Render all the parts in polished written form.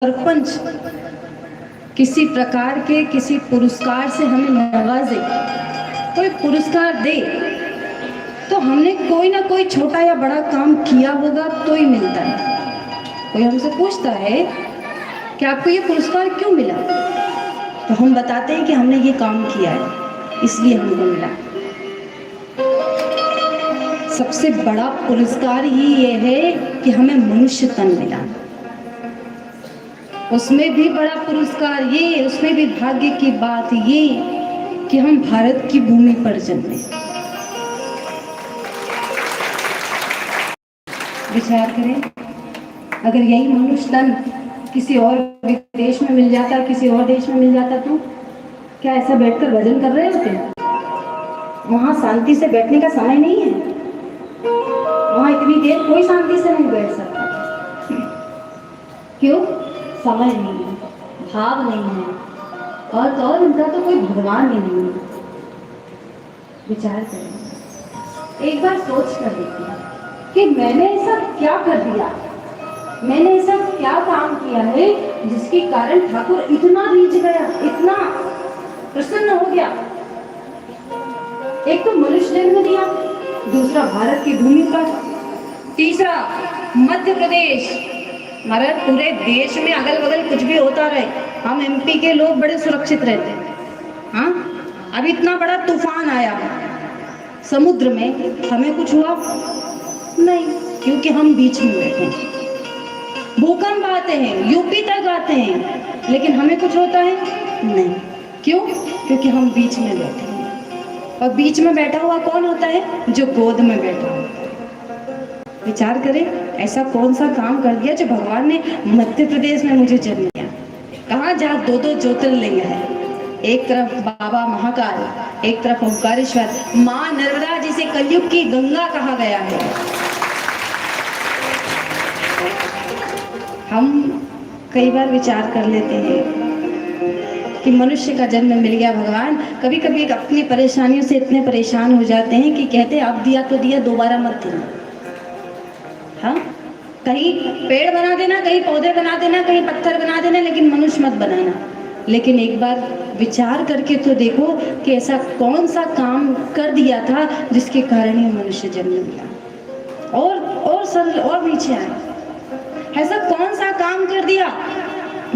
सरपंच किसी प्रकार के किसी पुरस्कार से हमें नवाजे, कोई पुरस्कार दे तो हमने कोई ना कोई छोटा या बड़ा काम किया होगा तो ही मिलता है। कोई हमसे पूछता है कि आपको ये पुरस्कार क्यों मिला, तो हम बताते हैं कि हमने ये काम किया है इसलिए हमको मिला। सबसे बड़ा पुरस्कार ही ये है कि हमें मनुष्य तन मिला। उसमें भी बड़ा पुरस्कार ये, उसमें भी भाग्य की बात ये कि हम भारत की भूमि पर जन्मे। विचार करें, अगर यही मनुष्य तन किसी और विदेश में मिल जाता, किसी और देश में मिल जाता, तो क्या ऐसा बैठकर भजन कर रहे होते? वहां शांति से बैठने का समय नहीं है, वहां इतनी देर कोई शांति से नहीं बैठ सकता। क्यों? समय नहीं है, भाव नहीं है, और तो और उनका तो कोई भगवान ही नहीं है। विचार करें, एक बार सोच कर देखिए कि मैंने ऐसा क्या कर दिया, मैंने ऐसा क्या काम किया है जिसके कारण ठाकुर इतना रीझ गया, इतना प्रसन्न हो गया। एक तो मनुष्य जन्म दिया, दूसरा भारत की भूमि पर, तीसरा मध्य प्रदेश। हमारे पूरे देश में अगल बगल कुछ भी होता रहे, हम एमपी के लोग बड़े सुरक्षित रहते हैं। हाँ, अब इतना बड़ा तूफान आया समुद्र में, हमें कुछ हुआ नहीं, क्योंकि हम बीच में बैठे हैं। भूकंप आते हैं, यूपी तक आते हैं, लेकिन हमें कुछ होता है नहीं। क्यों? क्योंकि हम बीच में बैठे हैं। और बीच में बैठा हुआ कौन होता है? जो गोद में बैठा हुआ। विचार करें, ऐसा कौन सा काम कर दिया जो भगवान ने मध्य प्रदेश में मुझे जन्म दिया। कहाँ जहाँ दो दो ज्योतिर्लिंग है, एक तरफ बाबा महाकाल, एक तरफ ओंकारेश्वर, माँ नर्मदा जिसे कलयुग की गंगा कहा गया है। हम कई बार विचार कर लेते हैं कि मनुष्य का जन्म मिल गया भगवान। कभी कभी अपनी परेशानियों से इतने परेशान हो जाते हैं कि कहते हैं अब दिया तो दिया, दोबारा मत देना। हाँ, कहीं पेड़ बना देना, कहीं पौधे बना देना, कहीं पत्थर बना देना, लेकिन मनुष्य मत बनाना। लेकिन एक बार विचार करके तो देखो कि ऐसा कौन सा काम कर दिया था जिसके कारण ये मनुष्य जन्म लिया। और सरल और नीचे आए, ऐसा कौन सा काम कर दिया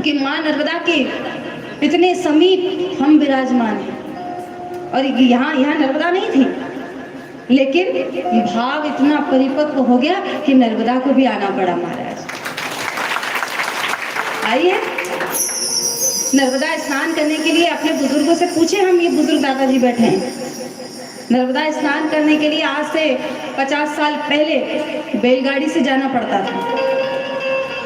कि माँ नर्मदा के इतने समीप हम विराजमान हैं। और यहाँ नर्मदा नहीं थी, लेकिन भाव इतना परिपक्व हो गया कि नर्मदा को भी आना पड़ा महाराज। आइए, नर्मदा स्नान करने के लिए अपने बुजुर्गों से पूछे, हम ये बुजुर्ग दादाजी बैठे हैं, नर्मदा स्नान करने के लिए आज से 50 साल पहले बैलगाड़ी से जाना पड़ता था।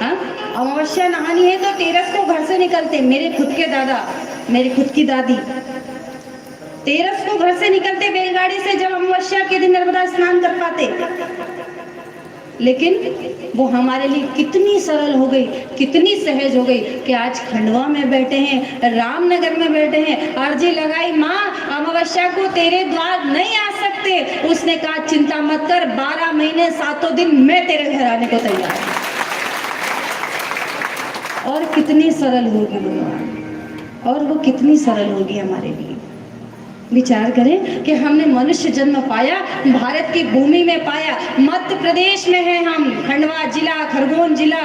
हाँ, अमावस्या नहानी है तो तेरस को घर से निकलते, मेरे खुद के दादा, मेरी खुद की दादी तेरस को घर से निकलते बैलगाड़ी से, जब अमावस्या के दिन नर्मदा स्नान कर पाते। लेकिन वो हमारे लिए कितनी सरल हो गई, कितनी सहज हो गई कि आज खंडवा में बैठे हैं, रामनगर में बैठे हैं, अर्जी लगाई, माँ अमावस्या को तेरे द्वार नहीं आ सकते। उसने कहा चिंता मत कर, 12 महीने 7 दिन मैं तेरे घर आने को तैयार हूं। और कितनी सरल होगी वो, और वो कितनी सरल होगी हमारे लिए। विचार करें कि हमने मनुष्य जन्म पाया, भारत की भूमि में पाया, मध्य प्रदेश में है हम, खंडवा जिला, खरगोन जिला,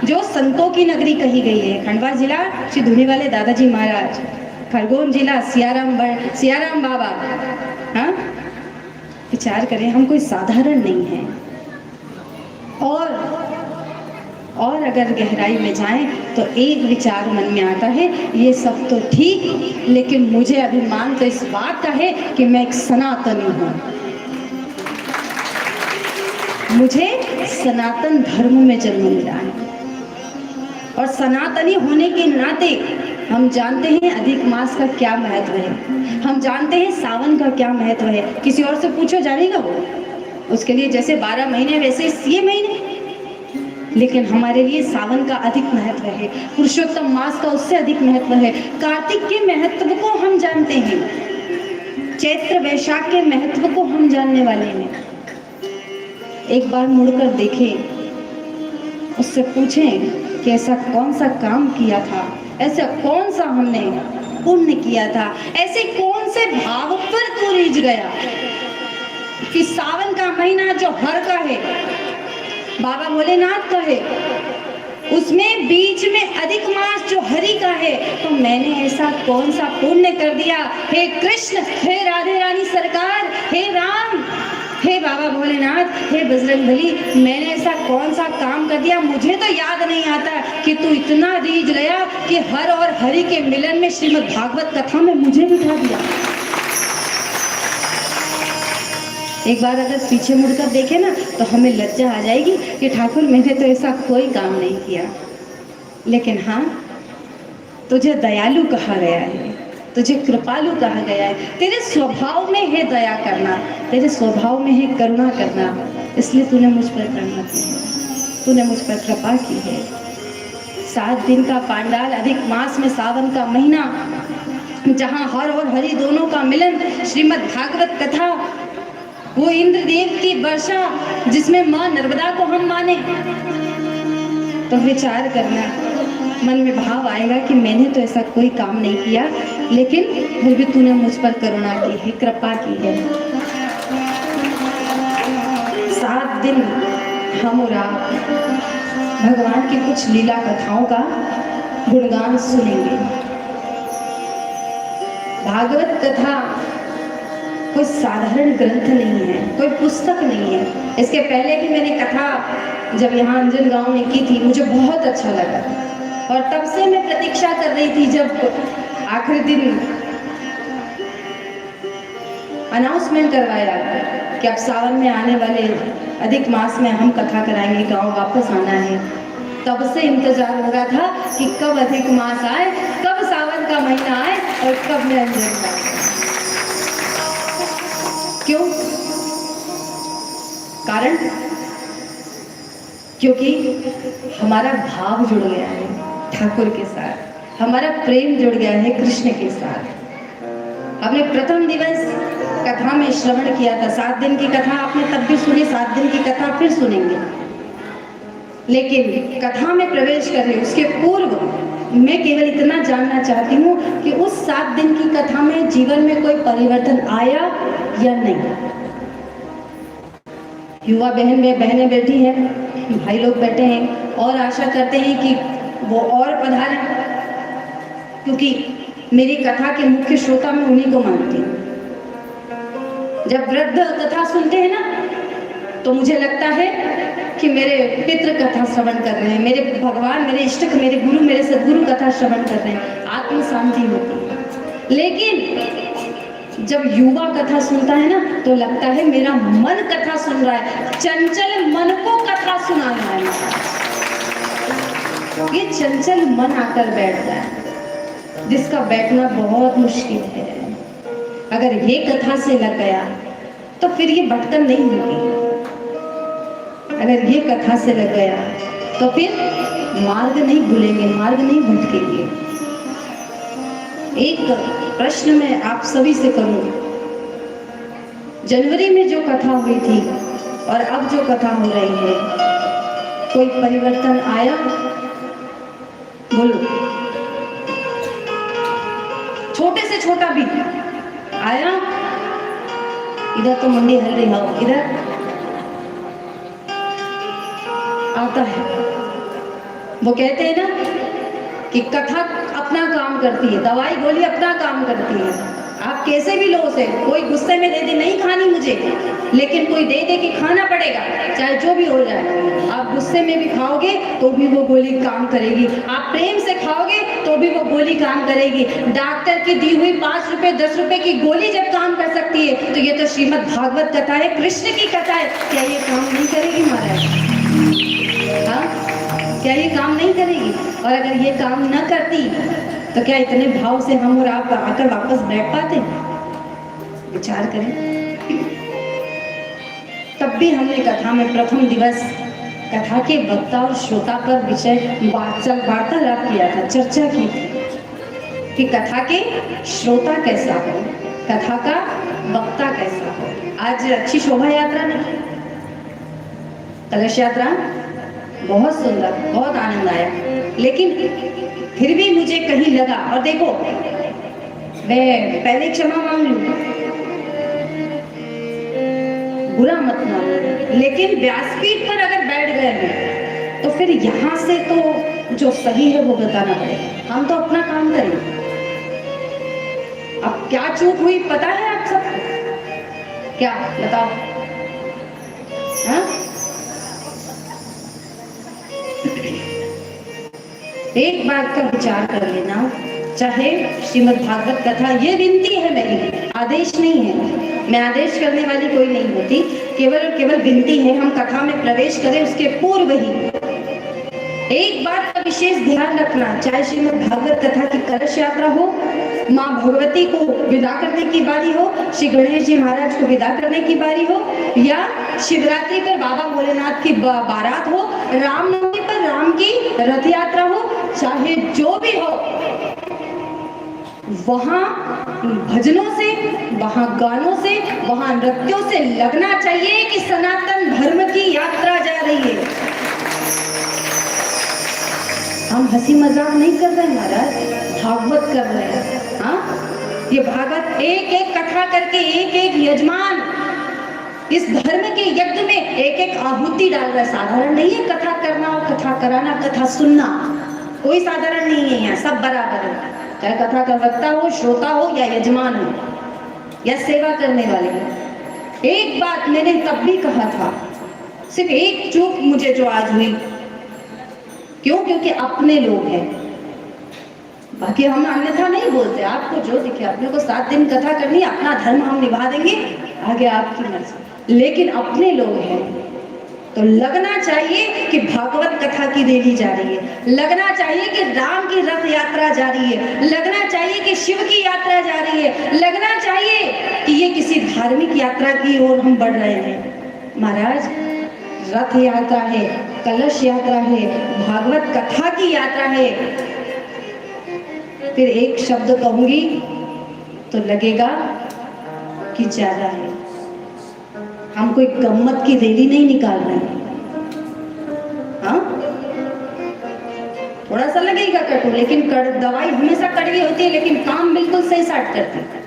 जो संतों की नगरी कही गई है। खंडवा जिला श्री धुनी वाले दादाजी महाराज, खरगोन जिला सियाराम बाबा। हाँ, विचार करें, हम कोई साधारण नहीं है। और अगर गहराई में जाएं तो एक विचार मन में आता है, ये सब तो ठीक, लेकिन मुझे अभिमान तो इस बात का है कि मैं एक सनातनी हूँ। मुझे सनातन धर्म में जन्म मिला है, और सनातनी होने के नाते हम जानते हैं अधिक मास का क्या महत्व है, हम जानते हैं सावन का क्या महत्व है। किसी और से पूछो, जानेगा वो? उसके लिए जैसे 12 महीने वैसे ये महीने, लेकिन हमारे लिए सावन का अधिक महत्व है, पुरुषोत्तम मास का उससे अधिक महत्व है, कार्तिक के महत्व को हम जानते हैं, चैत्र वैशाख के महत्व को हम जानने वाले हैं। एक बार मुड़कर देखें, उससे पूछें कि ऐसा कौन सा काम किया था, ऐसा कौन सा हमने पुण्य किया था, ऐसे कौन से भाव पर तू रीझ गया कि सावन का महीना जो हर का है, बाबा भोलेनाथ का है, उसमें बीच में अधिक मास जो हरि का है, तो मैंने ऐसा कौन सा पुण्य कर दिया। हे कृष्ण, हे राधे रानी सरकार, हे राम, हे बाबा भोलेनाथ, हे बजरंगबली, मैंने ऐसा कौन सा काम कर दिया, मुझे तो याद नहीं आता कि तू इतना रीझ गया कि हर और हरि के मिलन में श्रीमद् भागवत कथा में मुझे बिठा दिया। एक बार अगर पीछे मुड़कर देखे ना तो हमें लज्जा आ जाएगी कि ठाकुर मैंने तो ऐसा कोई काम नहीं किया। लेकिन हाँ, तुझे दयालु कहा गया है, तुझे कृपालु कहा गया है, तेरे स्वभाव में है दया करना, तेरे स्वभाव में है करुणा करना, इसलिए तूने मुझ पर करुणा की है, तूने मुझ पर कृपा की है। 7 दिन का पांडाल, अधिक मास में सावन का महीना, जहाँ हर और हरि दोनों का मिलन, श्रीमद् भागवत कथा, वो इंद्रदेव की वर्षा जिसमें माँ नर्मदा को हम माने, तो विचार करना, मन में भाव आएगा कि मैंने तो ऐसा कोई काम नहीं किया, लेकिन फिर भी तूने मुझ पर करुणा की है, कृपा की है। 7 दिन हम और आप भगवान की कुछ लीला कथाओं का गुणगान सुनेंगे। भागवत कथा कोई साधारण ग्रंथ नहीं है, कोई पुस्तक नहीं है। इसके पहले भी मैंने कथा जब यहाँ अंजन गांव में की थी, मुझे बहुत अच्छा लगा और तब से मैं प्रतीक्षा कर रही थी जब आखिरी दिन अनाउंसमेंट करवाया कि अब सावन में आने वाले अधिक मास में हम कथा कराएंगे, गांव वापस आना है। तब से इंतजार हो रहा था कि कब अधिक मास आए, कब सावन का महीना आए और कब मैं अंजन गाँव। क्यों? कारण क्योंकि हमारा भाव जुड़ गया है ठाकुर के साथ, हमारा प्रेम जुड़ गया है कृष्ण के साथ। हमने प्रथम दिवस कथा में श्रवण किया था, 7 दिन की कथा आपने तब भी सुनी, 7 दिन की कथा फिर सुनेंगे। लेकिन कथा में प्रवेश करने उसके पूर्व मैं केवल इतना जानना चाहती हूँ कि उस 7 दिन की कथा में जीवन में कोई परिवर्तन आया या नहीं। युवा बहनें बैठी हैं, भाई लोग बैठे हैं और आशा करते हैं कि वो और पधारें, क्योंकि मेरी कथा के मुख्य श्रोता मैं उन्हीं को मानती हूँ। जब वृद्ध कथा सुनते हैं ना तो मुझे लगता है कि मेरे पितृ कथा श्रवण कर रहे हैं, मेरे भगवान, मेरे इष्टक, मेरे गुरु, मेरे सदगुरु कथा श्रवण कर रहे हैं, आत्म शांति होती है। लेकिन जब युवा कथा सुनता है ना तो लगता है मेरा मन कथा सुन रहा है, चंचल मन को कथा सुना रहा है। ये चंचल मन आकर बैठता है, जिसका बैठना बहुत मुश्किल है। अगर ये कथा से लग गया तो फिर ये भटकन नहीं होगी। अगर ये कथा से लग गया तो फिर मार्ग नहीं भूलेंगे, मार्ग नहीं भटकेंगे। एक प्रश्न मैं आप सभी से करूं, जनवरी में जो कथा हुई थी और अब जो कथा हो रही है, कोई परिवर्तन आया? बोलो, छोटे से छोटा भी आया? इधर तो मंडी हल रही हो, इधर आता है। वो कहते हैं ना कि कथा अपना काम करती है, दवाई गोली अपना काम करती है। आप कैसे भी लो उसे, कोई गुस्से में दे दे नहीं खानी मुझे, लेकिन कोई दे दे कि खाना पड़ेगा, चाहे जो भी हो जाए। आप गुस्से में भी खाओगे तो भी वो गोली काम करेगी, आप प्रेम से खाओगे तो भी वो गोली काम करेगी। डॉक्टर की दी हुई 5 रुपए 10 रुपए की गोली जब काम कर सकती है तो ये तो श्रीमद् भागवत कथा है, कृष्ण की कथा है। क्या ये काम नहीं करेगी महाराज? हाँ, क्या ये काम नहीं करेगी? और अगर ये काम न करती तो क्या इतने भाव से हम और आप आकर वापस बैठ पाते? विचार करें। तब भी हमने कथा में प्रथम दिवस कथा के वक्ता और श्रोता पर विषय वार्तालाप किया था, चर्चा की थी कि कथा के श्रोता कैसा हो, कथा का वक्ता कैसा हो। आज अच्छी शोभा यात्रा नहीं, कलश यात्रा बहुत सुंदर, बहुत आनंद आया। लेकिन फिर भी मुझे कहीं लगा, और देखो मैं पहले क्षमा मांग लूं, बुरा मत मानो, लेकिन व्यासपीठ पर अगर बैठ गए हैं तो फिर यहाँ से तो जो सही है वो बताना पड़ेगा। हम तो अपना काम करेंगे। अब क्या चूक हुई पता है आप सबको? क्या बताओ? हाँ? एक बात का विचार कर लेना, चाहे श्रीमद् भागवत कथा, ये विनती है मेरी, आदेश नहीं है, मैं आदेश करने वाली कोई नहीं होती, केवल और केवल विनती है। हम कथा में प्रवेश करें उसके पूर्व ही एक बात का विशेष ध्यान रखना, चाहे श्रीमद् भागवत कथा की कलश यात्रा हो, माँ भगवती को विदा करने की बारी हो, श्री गणेश जी महाराज को विदा करने की बारी हो, या शिवरात्रि पर बाबा भोलेनाथ की बारात हो, रामनवमी पर राम की रथ यात्रा हो, चाहे जो भी हो, वहां भजनों से, वहां गानों से, वहां नृत्यों से लगना चाहिए कि सनातन धर्म की यात्रा जा रही है। हम हंसी मजाक नहीं कर रहे महाराज, भागवत कर रहे हैं। हाँ, ये भागवत एक एक कथा करके एक एक यजमान इस धर्म के यज्ञ में एक एक आहुति डाल रहा है। साधारण नहीं है कथा करना और कथा कराना, कथा सुनना कोई साधारण नहीं है। यहाँ सब बराबर है, चाहे कथा का वक्ता हो, श्रोता हो, या यजमान हो, या सेवा करने वाले हो। एक बात मैंने तब भी कहा था, सिर्फ एक चूक मुझे जो आज हुई, क्यों? क्योंकि अपने लोग हैं, बाकी हम अन्यथा नहीं बोलते। आपको जो दिखे, अपने को 7 दिन कथा करनी, अपना धर्म हम निभा देंगे, आगे आपकी मर्जी। लेकिन अपने लोग हैं तो लगना चाहिए कि भागवत कथा की रैली जा रही है, लगना चाहिए कि राम की रथ यात्रा जा रही है, लगना चाहिए कि शिव की यात्रा जा रही है, लगना चाहिए कि ये किसी धार्मिक यात्रा की ओर हम बढ़ रहे हैं। महाराज, रथ यात्रा है, कलश यात्रा है, भागवत कथा की यात्रा है। फिर एक शब्द कहूंगी तो लगेगा कि ज्यादा है। हम कोई गम्मत की रैली नहीं निकाल रहे हैं। हाँ, थोड़ा सा लगेगा कटु, लेकिन दवाई हमेशा कड़वी होती है, लेकिन काम बिल्कुल सही साट करती है।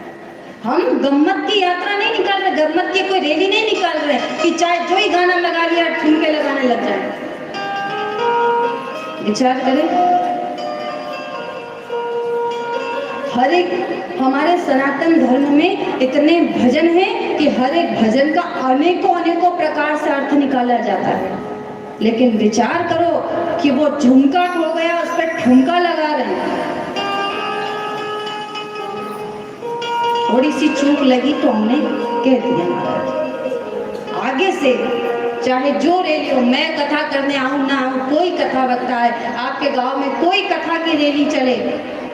हम गम्मत की यात्रा नहीं निकाल रहे, गम्मत की कोई रैली नहीं निकाल रहे कि चाहे जो ही गाना लगा लिया ठुमके लगाने लग जाए। विचार करें, हर एक हमारे सनातन धर्म में इतने भजन हैं कि हर एक भजन का अनेकों अनेकों प्रकार से अर्थ निकाला जाता है। लेकिन विचार करो कि वो झुमका हो गया, उस पर ठुमका लगा रहे हैं। थोड़ी सी चूक लगी तो हमने कह दिया महाराज। आगे से चाहे जो रैली हो, मैं कथा करने आऊं ना आऊं, कोई कथा वक्ता है, आपके गांव में कोई कथा की रैली चले,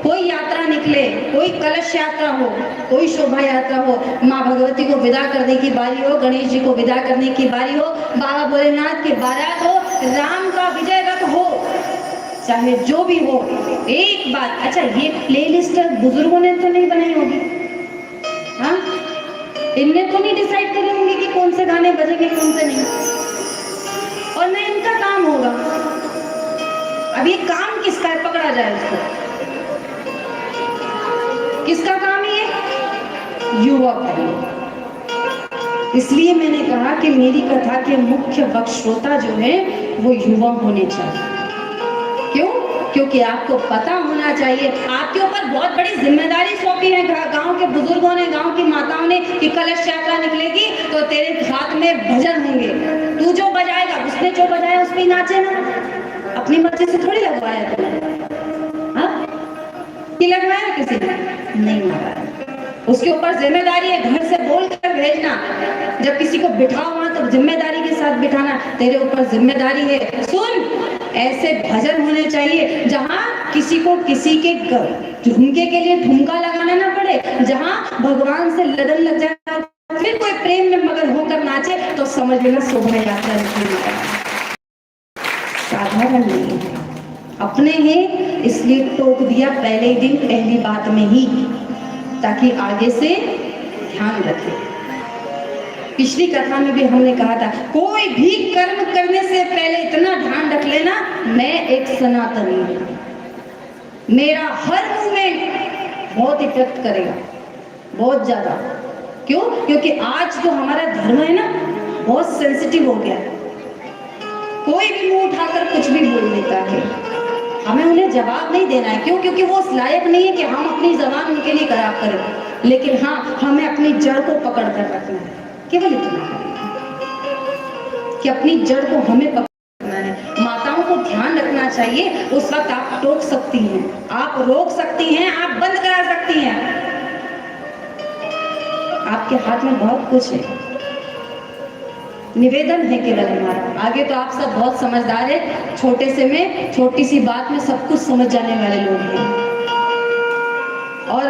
कोई यात्रा निकले, कोई कलश यात्रा हो, कोई शोभा यात्रा हो, माँ भगवती को विदा करने की बारी हो, गणेश जी को विदा करने की बारी हो, बाबा भोलेनाथ की बारात हो, राम का विजय रथ हो, चाहे जो भी हो, एक बात, अच्छा ये प्लेलिस्ट बुजुर्गों ने तो नहीं बनाई होगी? हाँ, इनने तो नहीं डिसाइड करे होंगे कि कौन से गाने बजेंगे कौन से नहीं, और न इनका काम होगा। अब ये काम किसका है, पकड़ा जाए उसको। किसका काम है ये? युवा भाई। इसलिए मैंने कहा कि मेरी कथा के मुख्य वक्ता जो है वो युवा होने चाहिए। क्यों? क्योंकि आपको पता होना चाहिए, आपके ऊपर बहुत बड़ी जिम्मेदारी सौंपी है गांव के बुजुर्गों ने, गांव की माताओं ने, कि कलश यात्रा निकलेगी तो तेरे हाथ में भजन होंगे, तू जो बजाएगा, उसने जो बजाया उस पर नाचे ना, अपनी मर्जी से थोड़ी लगवाया तुमने। हाँ, कि लगवाया किसी ने? नहीं लगवाया। उसके ऊपर जिम्मेदारी है घर से बोल कर भेजना, जब किसी को बिठाओ वहां तो जिम्मेदारी के साथ बिठाना, तेरे ऊपर जिम्मेदारी है। सुन, ऐसे भजन होने चाहिए जहां किसी को किसी के झुमके के लिए ठुमका लगाना ना पड़े, जहां भगवान से लगन लग जाए, फिर कोई प्रेम में मगन होकर नाचे तो समझ लेना शोभा यात्रा निकली। साधारण नहीं है, अपने हैं इसलिए टोक दिया पहले दिन, पहली बात में ही, ताकि आगे से ध्यान रखें। पिछली कथा में भी हमने कहा था, कोई भी कर्म करने से पहले इतना ध्यान रख लेना, मैं एक सनातनी हूँ, मेरा हर मूवमेंट बहुत इफेक्ट करेगा, बहुत ज्यादा। क्यों? क्योंकि आज जो हमारा धर्म है ना, बहुत सेंसिटिव हो गया है। कोई भी मुंह उठाकर कुछ भी बोल देता है, हमें उन्हें जवाब नहीं देना है। क्यों? क्योंकि वो उस लायक नहीं है कि हम अपनी जबान उनके लिए खराब करें। लेकिन हाँ, हमें अपनी जड़ को पकड़ कर रखना है, केवल इतना कि अपनी जड़ को हमें पकड़ना है। माताओं को ध्यान रखना चाहिए, उस वक्त आप टोक सकती हैं, आप रोक सकती हैं, आप बंद करा सकती हैं, आपके हाथ में बहुत कुछ है। निवेदन है केवल हमारा, आगे तो आप सब बहुत समझदार है, छोटे से में, छोटी सी बात में सब कुछ समझ जाने वाले लोग हैं। और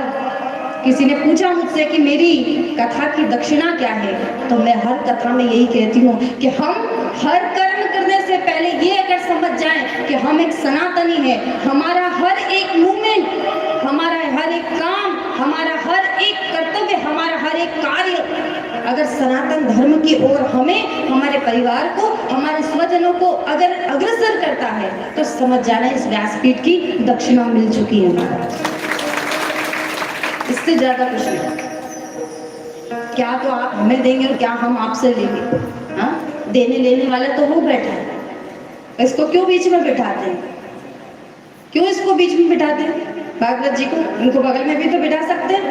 किसी ने पूछा मुझसे कि मेरी कथा की दक्षिणा क्या है, तो मैं हर कथा में यही कहती हूँ कि हम हर कर्म करने से पहले ये अगर समझ जाएं कि हम एक सनातनी है, हमारा हर एक मूवमेंट, हमारा हर एक काम, हमारा हर एक कर्तव्य, हमारा हर एक कार्य अगर सनातन धर्म की ओर हमें, हमारे परिवार को, हमारे स्वजनों को अगर अग्रसर करता है, तो समझ जाना इस व्यासपीठ की दक्षिणा मिल चुकी है हमारा। इससे ज्यादा कुछ नहीं। क्या तो आप हमें देंगे और क्या हम आपसे लेंगे? हाँ, देने लेने वाला तो वो बैठा है, इसको क्यों बीच में बिठाते हैं? क्यों इसको बीच में बिठाते हैं? भागवत जी को उनको बगल में भी तो बिठा सकते हैं,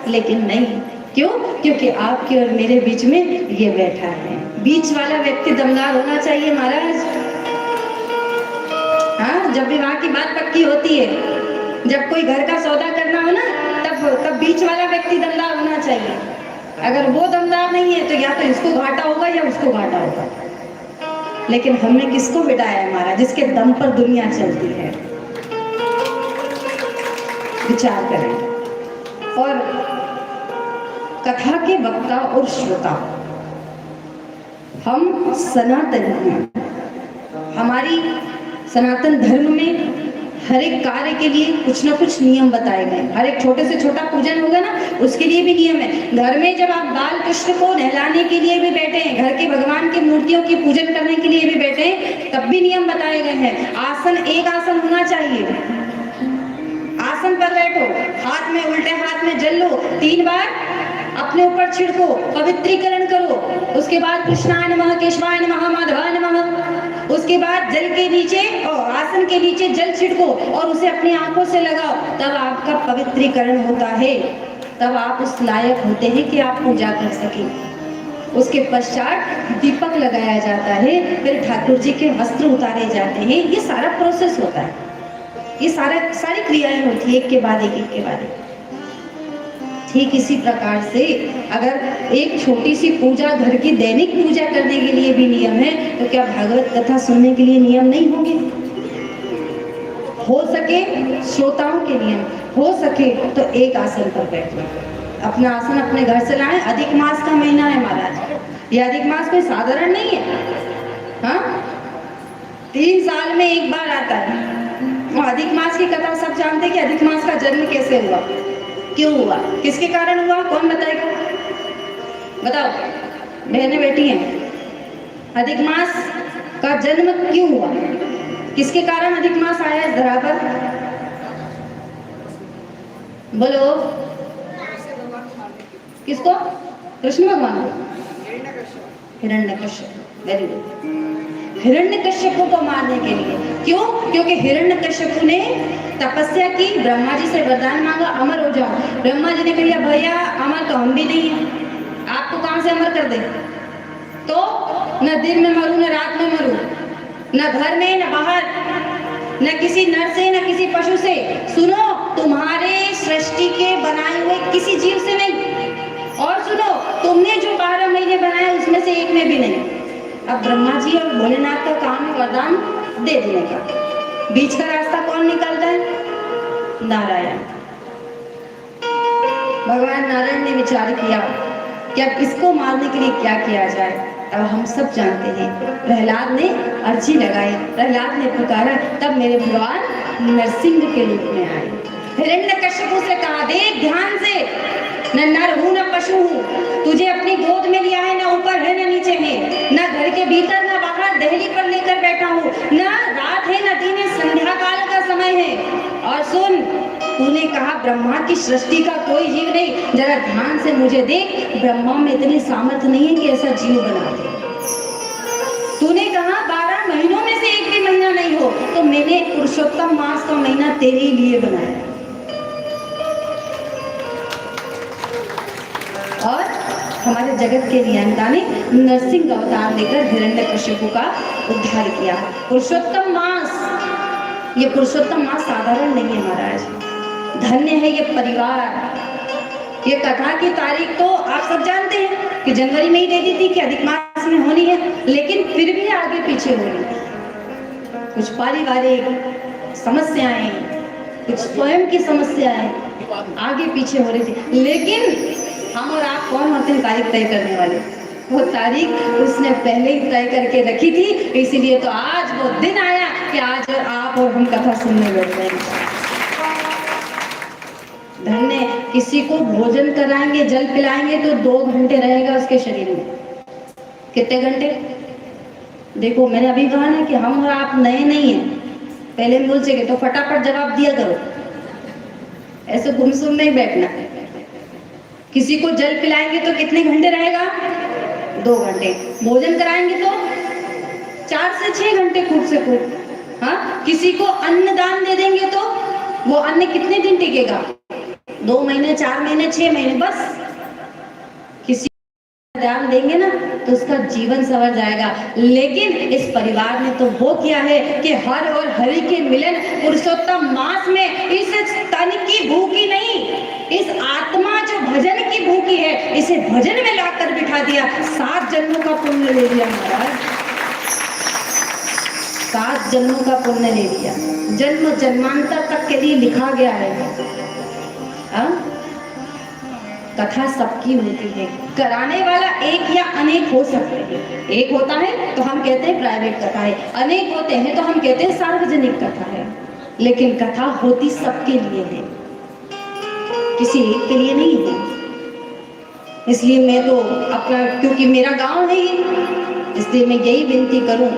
लेकिन नहीं। क्यों? क्योंकि आपके और मेरे बीच में ये बैठा है। बीच वाला व्यक्ति दमदार होना चाहिए महाराज। हाँ, जब विवाह की बात पक्की होती है, जब कोई घर का सौदा करना हो ना, तब बीच वाला व्यक्ति दमदार होना चाहिए। अगर वो दमदार नहीं है तो या तो इसको घाटा होगा या उसको घाटा होगा। लेकिन हमने किसको बिठाया है महाराज, जिसके दम पर दुनिया चलती है? विचार करें। और कथा के वक्ता और श्रोता हम सनातनी हैं। हमारी सनातन धर्म में हर एक कार्य के लिए कुछ ना कुछ नियम बताए गए। हर एक छोटे से छोटा पूजन होगा ना, उसके लिए भी नियम है। घर में जब आप बाल कृष्ण को नहलाने के लिए भी बैठे हैं, घर के भगवान की मूर्तियों की पूजन करने के लिए भी बैठे हैं, तब भी नियम बताए गए हैं। आसन, एक आसन होना चाहिए। आसन पर बैठो, हाथ में, उल्टे हाथ में जल लो, 3 बार अपने ऊपर छिड़को, पवित्रीकरण करो। उसके बाद कृष्णाय नमः, केशवाय नमः, माधवाय नमः। उसके बाद जल के नीचे और आसन के नीचे जल छिड़को और उसे अपनी आंखों से लगाओ, तब आपका पवित्रीकरण होता है। तब आप उस लायक होते हैं कि आप पूजा कर सकें। उसके पश्चात दीपक लगाया जाता है, फिर ठाकुर जी के वस्त्र उतारे जाते हैं। ये सारा प्रोसेस होता है, ये सारी क्रियाएं होती है, एक के बाद एक। ठीक इसी प्रकार से अगर एक छोटी सी पूजा, घर की दैनिक पूजा करने के लिए भी नियम है, तो क्या भागवत कथा सुनने के लिए नियम नहीं होंगे? हो सके श्रोताओं के नियम, हो सके तो एक आसन पर बैठो। अपना आसन अपने घर से लाएं। अधिक मास का महीना है महाराज, ये अधिक मास कोई साधारण नहीं है। हाँ, 3 साल में एक बार आता है। और अधिक मास की कथा सब जानते हैं कि अधिक मास का जन्म कैसे हुआ, क्यों हुआ, किसके कारण हुआ, कौन बताएगा? बताओ बहने बेटी हैं, अधिक मास का जन्म क्यों हुआ, किसके कारण अधिक मास आया इस धरा पर? बोलो। किसको? कृष्ण भगवान को, हिरण्यकश्यप। Very good. हिरण्यकश्यप को मारने के लिए। क्यों? क्योंकि हिरण्यकश्यप ने तपस्या की, ब्रह्मा जी से वरदान मांगा, अमर हो जाओ। ब्रह्मा जी ने कहा भैया अमर तो हम भी नहीं है, आपको कहां से अमर कर दे? तो न दिन में मरूं, न रात में मरूं, न घर में न बाहर, न किसी नर से न किसी पशु से। सुनो, तुम्हारे सृष्टि के बनाए हुए किसी जीव से नहीं, और सुनो, तुमने जो 12 महीने बनाए उसमें से एक में भी नहीं। अब ब्रह्मा जी और भोलेनाथ का काम है वरदान दे देने का, बीच का रास्ता कौन निकालता है? नारायण। भगवान नारायण ने विचार किया कि अब इसको मारने के लिए क्या किया जाए। अब हम सब जानते हैं, प्रहलाद ने अर्जी लगाई, प्रहलाद ने पुकारा, तब मेरे भगवान नरसिंह के रूप में आए। हिरण्यकश्यप से कहा, देख ध्यान से, न नर हूँ न पशु हूँ, तुझे अपनी गोद में लिया है, न ऊपर है न नीचे है, न घर के भीतर न बाहर दहली पर लेकर बैठा हूँ, न रात है न दिन है, संध्या काल का समय है। और सुन, तूने कहा ब्रह्मा की सृष्टि का कोई जीव नहीं, जरा ध्यान से मुझे देख, ब्रह्मा में इतनी सामर्थ्य नहीं है कि ऐसा जीव बना दे। तूने कहा 12 महीनों में से एक भी महीना नहीं हो, तो मैंने पुरुषोत्तम मास का महीना तेरे लिए बनाया। और हमारे जगत के नियंता ने नरसिंह अवतार लेकर हिरण्यकशिपु का उद्धार किया। पुरुषोत्तम मास, ये पुरुषोत्तम मास साधारण नहीं है महाराज, धन्य है ये परिवार। ये कथा की तारीख तो आप सब जानते हैं कि जनवरी में ही दे दी थी कि अधिक मास में होनी है, लेकिन फिर भी आगे पीछे हो रही है। कुछ पारिवारिक समस्याएं, कुछ स्वयं की समस्याएं आगे पीछे हो रही थी, लेकिन हम और आप कौन होते हैं तारीख तय करने वाले? वो तारीख उसने पहले ही तय करके रखी थी, इसीलिए तो आज वो दिन आया कि आज आप और हम कथा सुनने बैठ गए। धन्य, किसी को भोजन कराएंगे, जल पिलाएंगे तो 2 घंटे रहेगा उसके शरीर में। कितने घंटे? देखो, मैंने अभी कहा ना कि हम और आप नए नहीं हैं, पहले बोल सके तो फटाफट जवाब दिया करो, ऐसे गुमसुम नहीं बैठना। किसी को जल पिलाएंगे तो कितने घंटे रहेगा? 2 घंटे। भोजन कराएंगे तो 4 से 6 घंटे खूब से खूब। हाँ, किसी को अन्न दान दे देंगे तो वो अन्न कितने दिन टिकेगा? 2 महीने, 4 महीने, 6 महीने बस। किसी को दान देंगे ना तो उसका जीवन संवर जाएगा। लेकिन इस परिवार ने तो वो किया है कि हर और हरि के मिलन पुरुषोत्तम मास में इस तन की भूखी नहीं, इस आत्मा जो भजन की भूखी है, इसे भजन में लाकर बिठा दिया। 7 जन्मों का पुण्य ले लिया महाराज, 7 जन्मों का पुण्य ले लिया। जन्म जन्मांतर तक के लिए लिखा गया है। कथा सबकी होती है, कराने वाला एक या अनेक हो सकते हैं। एक होता है तो हम कहते हैं प्राइवेट कथा है, अनेक होते हैं तो हम कहते हैं सार्वजनिक कथा है। लेकिन कथा होती सबके लिए है, किसी एक के लिए नहीं है। इसलिए मैं तो अपना, क्योंकि मेरा गांव है ये, इसलिए मैं यही विनती करूं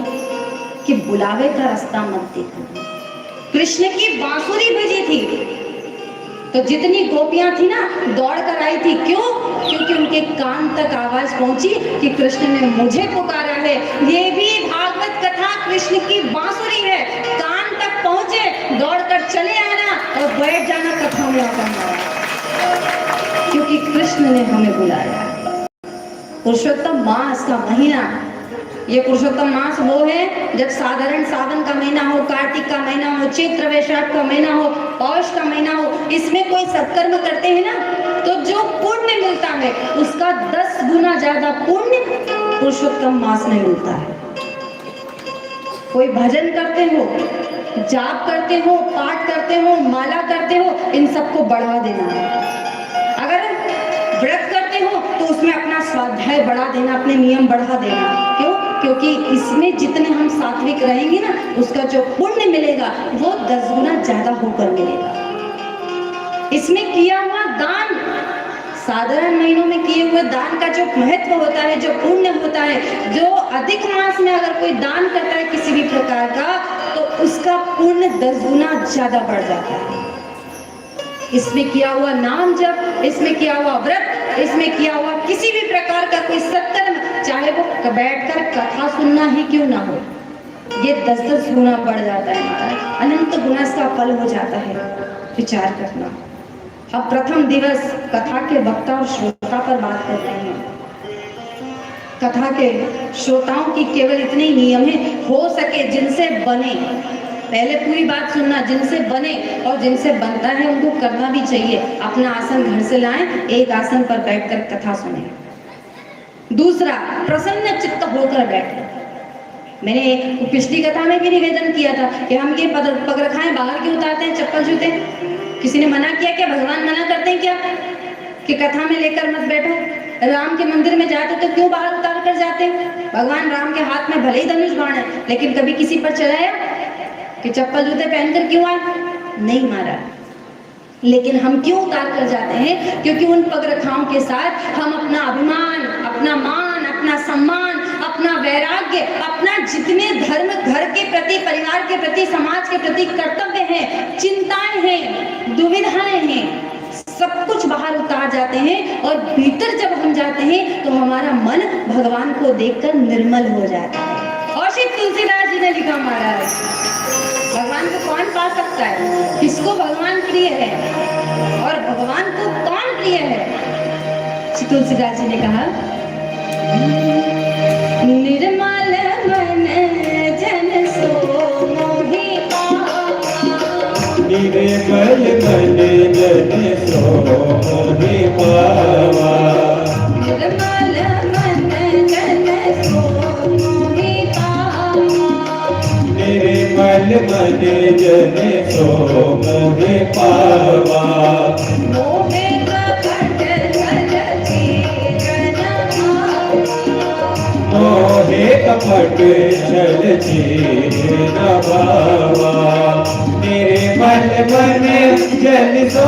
कि बुलावे का रास्ता मत देखना। कृष्ण की बांसुरी बजी थी तो जितनी गोपियां थी ना दौड़ कर आई थी। क्यों? क्योंकि उनके कान तक आवाज पहुंची कि कृष्ण ने मुझे पुकारा है। ये भी भागवत कथा कृष्ण की बांसुरी है। कान तक पहुंचे, दौड़कर चले आना और बैठ जाना कथा में आकर, क्योंकि कृष्ण ने हमें बुलाया। पुरुषोत्तम मास का महीना, ये पुरुषोत्तम मास वो है जब साधारण सावन का महीना हो, कार्तिक का महीना हो, चैत्र वैशाख का महीना हो, पौष का महीना हो, इसमें कोई सत्कर्म करते हैं ना तो जो पुण्य मिलता है उसका 10 गुना ज्यादा पुण्य पुरुषोत्तम मास में मिलता है। कोई भजन करते हो, जाप करते हो, पाठ करते हो, माला करते हो, इन सबको बढ़ा देना। अगर व्रत करते हो तो उसमें अपना स्वाध्याय बढ़ा देना, अपने नियम बढ़ा देना। क्यों? क्योंकि इसमें जितने हम सात्विक रहेंगे ना उसका जो पुण्य मिलेगा वो 10 गुना ज्यादा होकर मिलेगा। इसमें किया हुआ दान, साधारण महीनों में किए हुए दान का जो महत्व होता है, जो पुण्य होता है, जो अधिक मास में अगर कोई दान करता है किसी भी प्रकार का तो उसका पुण्य 10 गुना ज्यादा बढ़ जाता है। इसमें किया हुआ नाम जप, इसमें किया हुआ व्रत, इसमें किया हुआ किसी भी प्रकार का कोई सत्कर्म, चाहे वो बैठकर कथा सुनना ही क्यों ना हो, ये 10-10 गुना बढ़ जाता है महाराज, अनंत गुना इसका फल हो जाता है। विचार करना। अब प्रथम दिवस कथा के वक्ता और श्रोता पर बात कर रहे हैं। कथा के श्रोताओं की केवल इतने ही नियम है, हो सके जिनसे बने, पहले पूरी बात सुनना, जिनसे बने और जिनसे बनता है उनको करना भी चाहिए। अपना आसन घर से लाएं, एक आसन पर बैठकर कथा सुने। दूसरा, प्रसन्न चित्त होकर बैठे। मैंने पिछली कथा में भी निवेदन किया था कि हम ये पगरखाएं बाहर क्यों उतारते हैं, चप्पल जूते? किसी ने मना किया क्या? भगवान मना करते हैं क्या कि कथा में लेकर मत बैठो? राम के मंदिर में जाते तो क्यों बाहर उतार कर जाते हैं? भगवान राम के हाथ में भले ही धनुष बाण है, लेकिन कभी किसी पर चलाया कि चप्पल जूते पहनकर क्यों आए? नहीं मारा। लेकिन हम क्यों उतार कर जाते हैं? क्योंकि उन पगरखाओं के साथ हम अपना अभिमान, अपना मान, अपना सम्मान, अपना वैराग्य, अपना जितने धर्म, घर के प्रति, परिवार के प्रति, समाज के प्रति कर्तव्य हैं, चिंताएं हैं, दुविधाएं हैं, सब कुछ बाहर उतार जाते हैं। और भीतर जब हम जाते हैं तो हमारा मन भगवान को देखकर निर्मल हो जाता है। और श्री तुलसीदास जी ने लिखा महाराज, भगवान को कौन पा सकता है? किसको भगवान प्रिय है और भगवान को कौन प्रिय है? श्री तुलसीदास जी ने कहा, निर्मल मन जन सो मोहि पावा, निर्मल मन जन सो मोहि पावा, निर्मल मन जन सो मोहि पावा, निर्मल मन जन सो मोहि पावा, मोहे कपट छल चीरन भावा, मोहे कपट छल चीरन भावा, निर्मल मन जन सो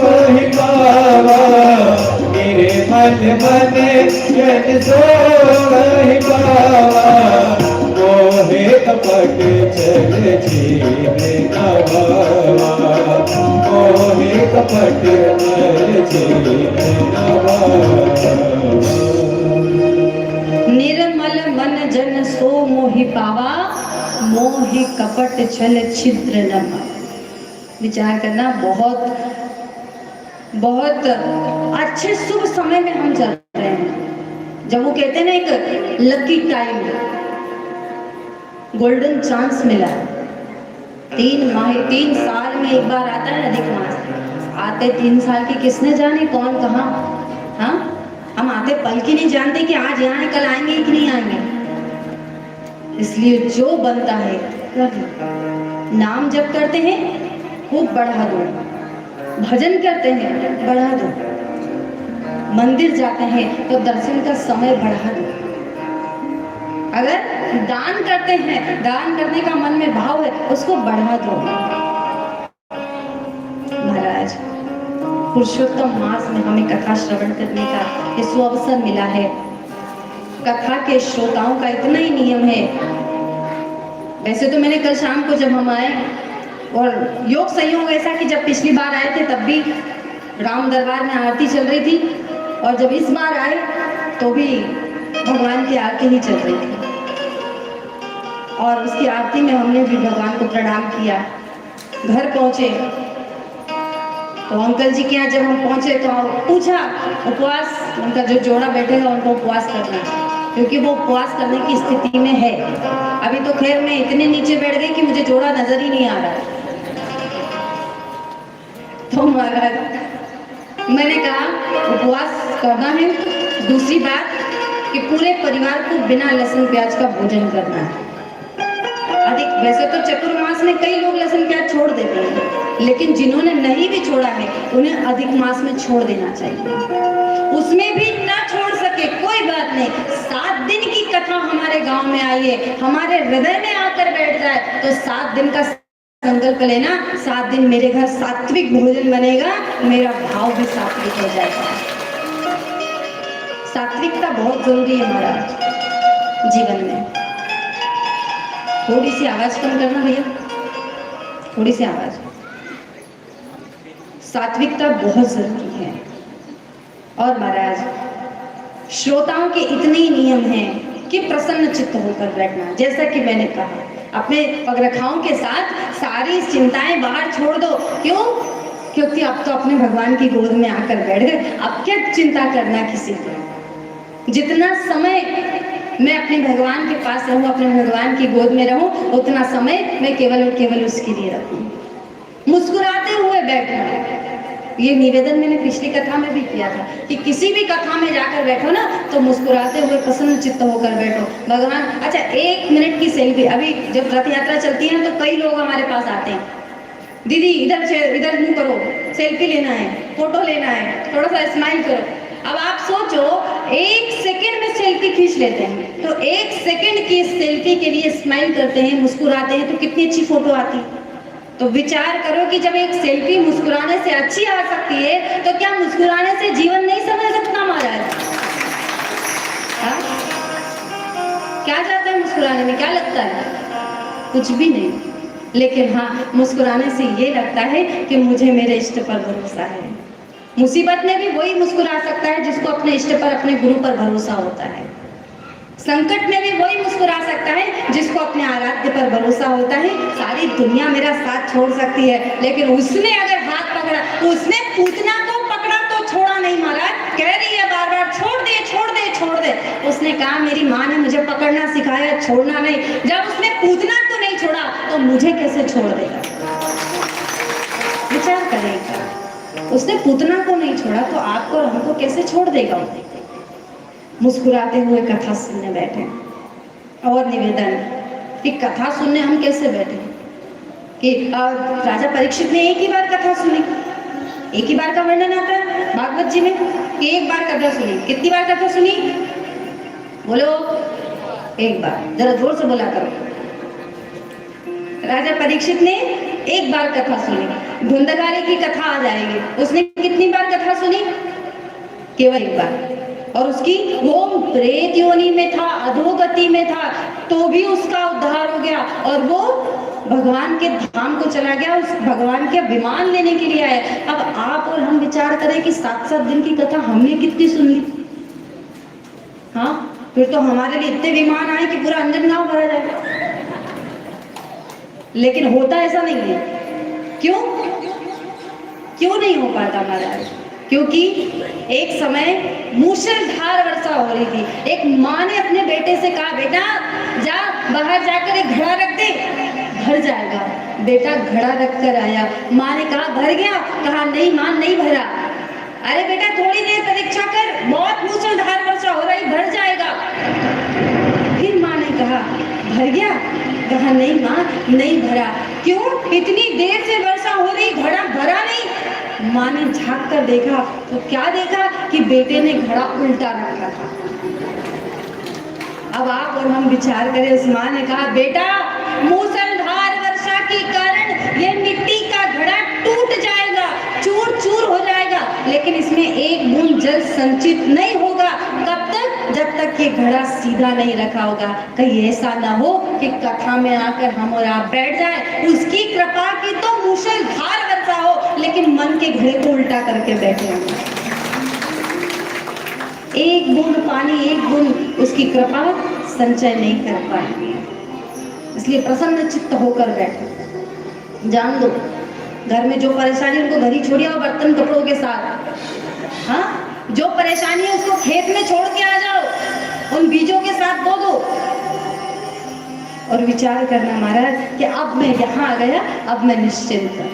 मोहि पावा, निर्मल मन जन सो मोहि पावा, मोहे कपट छल चीरन भावा, मोहे कपट छल चीरन भावा। निर्मल मन जन सो मोहि पावा, मोहि कपट छल छिद्र न भावा। विचार करना, बहुत अच्छे शुभ समय में हम चल रहे हैं। जब वो कहते हैं ना, एक लकी टाइम, गोल्डन चांस मिला। 3 साल में एक बार आता है अधिक मास। आते 3 साल की किसने जाने कौन कहाँ। हाँ, हम आते पल की नहीं जानते कि आज यहाँ कल आएंगे कि नहीं आएंगे। इसलिए जो बनता है कर लो। नाम जप करते हैं खूब बढ़ा दो, भजन करते हैं बढ़ा दो, मंदिर जाते हैं तो दर्शन का समय बढ़ा दो। अगर दान करते हैं, दान करने का मन में भाव है, उसको बढ़ा दो। महाराज, पुरुषोत्तम मास में हमें कथा श्रवण करने का ये सुअवसर मिला है। कथा के श्रोताओं का इतना ही नियम है। वैसे तो मैंने कल शाम को जब हम आए, और योग संयोग ऐसा कि जब पिछली बार आए थे तब भी राम दरबार में आरती चल रही थी, और जब इस बार आए तो भी भगवान की आरती ही चल रही थी। और उसकी आरती में हमने भी भगवान को प्रणाम किया। घर पहुंचे तो अंकल जी के यहाँ जब हम पहुंचे तो पूछा, उपवास, उनका जो जोड़ा बैठेगा उनको उपवास करना है, क्योंकि वो उपवास करने की स्थिति में है। अभी तो खैर मैं इतने नीचे बैठ गई कि मुझे जोड़ा नजर ही नहीं आ रहा। तो महाराज, मैंने कहा उपवास करना है। दूसरी बात कि पूरे परिवार को बिना लहसुन प्याज का भोजन करना है। अधिक, वैसे तो चतुर्मास में कई लोग लहसुन प्याज छोड़ देते हैं, लेकिन जिन्होंने नहीं भी छोड़ा है उन्हें अधिक मास में छोड़ देना चाहिए। उसमें भी ना छोड़ सके कोई बात नहीं, 7 दिन की कथा हमारे गांव में आई है, हमारे हृदय में आकर बैठ जाए तो 7 दिन का संकल्प लेना, 7 दिन मेरे घर सात्विक भोजन बनेगा, मेरा भाव भी सात्विक हो जाएगा। सात्विकता बहुत जरूरी है महाराज जीवन में। थोड़ी सी आवाज कम करना भैया, थोड़ी सी आवाज। सात्विकता बहुत जरूरी है। और महाराज, श्रोताओं के इतने ही नियम हैं कि प्रसन्न चित्त होकर बैठना। जैसा कि मैंने कहा, अपने पगरखाओं के साथ सारी चिंताएं बाहर छोड़ दो। क्यों? क्योंकि अब तो अपने भगवान की गोद में आकर बैठ गए, अब क्या चिंता करना किसी की। जितना समय मैं अपने भगवान के पास रहूं, अपने भगवान की गोद में रहूं, उतना समय मैं केवल और केवल उसके लिए रखूं। मुस्कुराते हुए बैठना, ये निवेदन मैंने पिछली कथा में भी किया था कि किसी भी कथा में जाकर बैठो ना तो मुस्कुराते हुए प्रसन्न चित्त होकर बैठो। भगवान, अच्छा 1 मिनट की सेल्फी, अभी जब रथ यात्रा चलती है तो कई लोग हमारे पास आते हैं, दीदी इधर मुंह करो, सेल्फी लेना है, फोटो लेना है, थोड़ा सा स्माइल करो। अब आप सोचो, 1 सेकंड में सेल्फी खींच लेते हैं, तो 1 सेकंड की सेल्फी के लिए स्माइल करते हैं, मुस्कुराते हैं, तो कितनी अच्छी फोटो आती। तो विचार करो कि जब एक सेल्फी मुस्कुराने से अच्छी आ सकती है तो क्या मुस्कुराने से जीवन नहीं समझ सकता महाराज? हाँ? क्या जाता है मुस्कुराने में, क्या लगता है? कुछ भी नहीं, लेकिन हाँ मुस्कुराने से ये लगता है कि मुझे मेरे इष्ट पर भरोसा है। मुसीबत में भी वही मुस्कुरा सकता है जिसको अपने इष्ट पर, अपने गुरु पर भरोसा होता है। संकट में भी वही मुस्कुरा सकता है जिसको अपने आराध्य पर भरोसा होता है। सारी दुनिया मेरा साथ छोड़ सकती है, लेकिन उसने अगर हाथ पकड़ा, उसने पूतना को पकड़ा तो छोड़ा नहीं महाराज। कह रही है बार बार छोड़ दे छोड़ दे छोड़ दे। उसने कहा मेरी माँ ने मुझे पकड़ना सिखाया, छोड़ना नहीं। जब उसने पूतना को नहीं छोड़ा तो मुझे कैसे छोड़ देगा? विचार करेगा, उसने पूतना को नहीं छोड़ा तो आपको और हमको कैसे छोड़ देगा? मुस्कुराते हुए कथा सुनने बैठे। और निवेदन कि कथा सुनने हम कैसे बैठे कि राजा परीक्षित ने एक ही बार कथा सुनी। एक ही बार का वर्णन आता है भागवत जी में कि एक बार कथा सुनी। कितनी बार कथा सुनी? बोलो, एक बार। जरा जोर से बोला करो। राजा परीक्षित ने एक बार कथा सुनी। धुंधकारी की कथा आ जाएगी, उसने कितनी बार कथा सुनी? केवल एक बार। और उसकी वो प्रेत योनि में था, अधोगति में था, तो भी उसका उद्धार हो गया और वो भगवान के धाम को चला गया, उस भगवान के विमान लेने के लिए आया। अब आप और हम विचार करें कि 7-7 दिन की कथा हमने कितनी सुन ली? हाँ, फिर तो हमारे लिए इतने विमान आए कि पूरा अंजनगांव भरा जाएगा। लेकिन होता ऐसा नहीं है। क्यों क्यों नहीं हो पाता महाराज? क्योंकि एक समय मूसलाधार वर्षा हो रही थी। एक माँ ने अपने बेटे से कहा बेटा जा बाहर जाकर एक घड़ा रख दे, भर जाएगा। बेटा घड़ा रख कर आया। माँ ने कहा भर गया? कहा नहीं माँ, नहीं भरा। अरे बेटा थोड़ी देर प्रतीक्षा कर, बहुत मूसलाधार वर्षा हो रही, भर जाएगा। फिर माँ ने कहा भर गया? कहा नहीं माँ, नहीं भरा। क्यों? इतनी देर से वर्षा हो रही, घड़ा भरा नहीं। माँ ने झांक कर देखा तो क्या देखा कि बेटे ने घड़ा उल्टा रखा था। अब आप और हम विचार करें, उस माँ ने कहा बेटा मूसलाधार वर्षा के कारण ये मिट्टी का घड़ा टूट जाएगा, चूर चूर हो जाएगा, लेकिन इसमें एक बूंद जल संचित नहीं होगा। कब तक? जब तक ये घड़ा सीधा नहीं रखा होगा। कहीं ऐसा ना हो कि कथा में आकर हम और आप बैठ जाए, उसकी कृपा की तो मूसलाधार वर्षा हो लेकिन मन के घड़े को उल्टा करके बैठे होंगे। एक बूंद पानी, एक बूंद उसकी कृपा संचय नहीं कर पाएंगे। इसलिए प्रसन्न चित्त होकर बैठो। जान दो घर में जो परेशानी उनको घर ही छोड़िए और बर्तन कपड़ों के साथ। हाँ, जो परेशानी है उसको खेत में छोड़ के आ जाओ, उन बीजों के साथ बो दो और विचार करना महाराज कि अब मैं यहाँ आ गया, अब मैं निश्चिंत हूँ,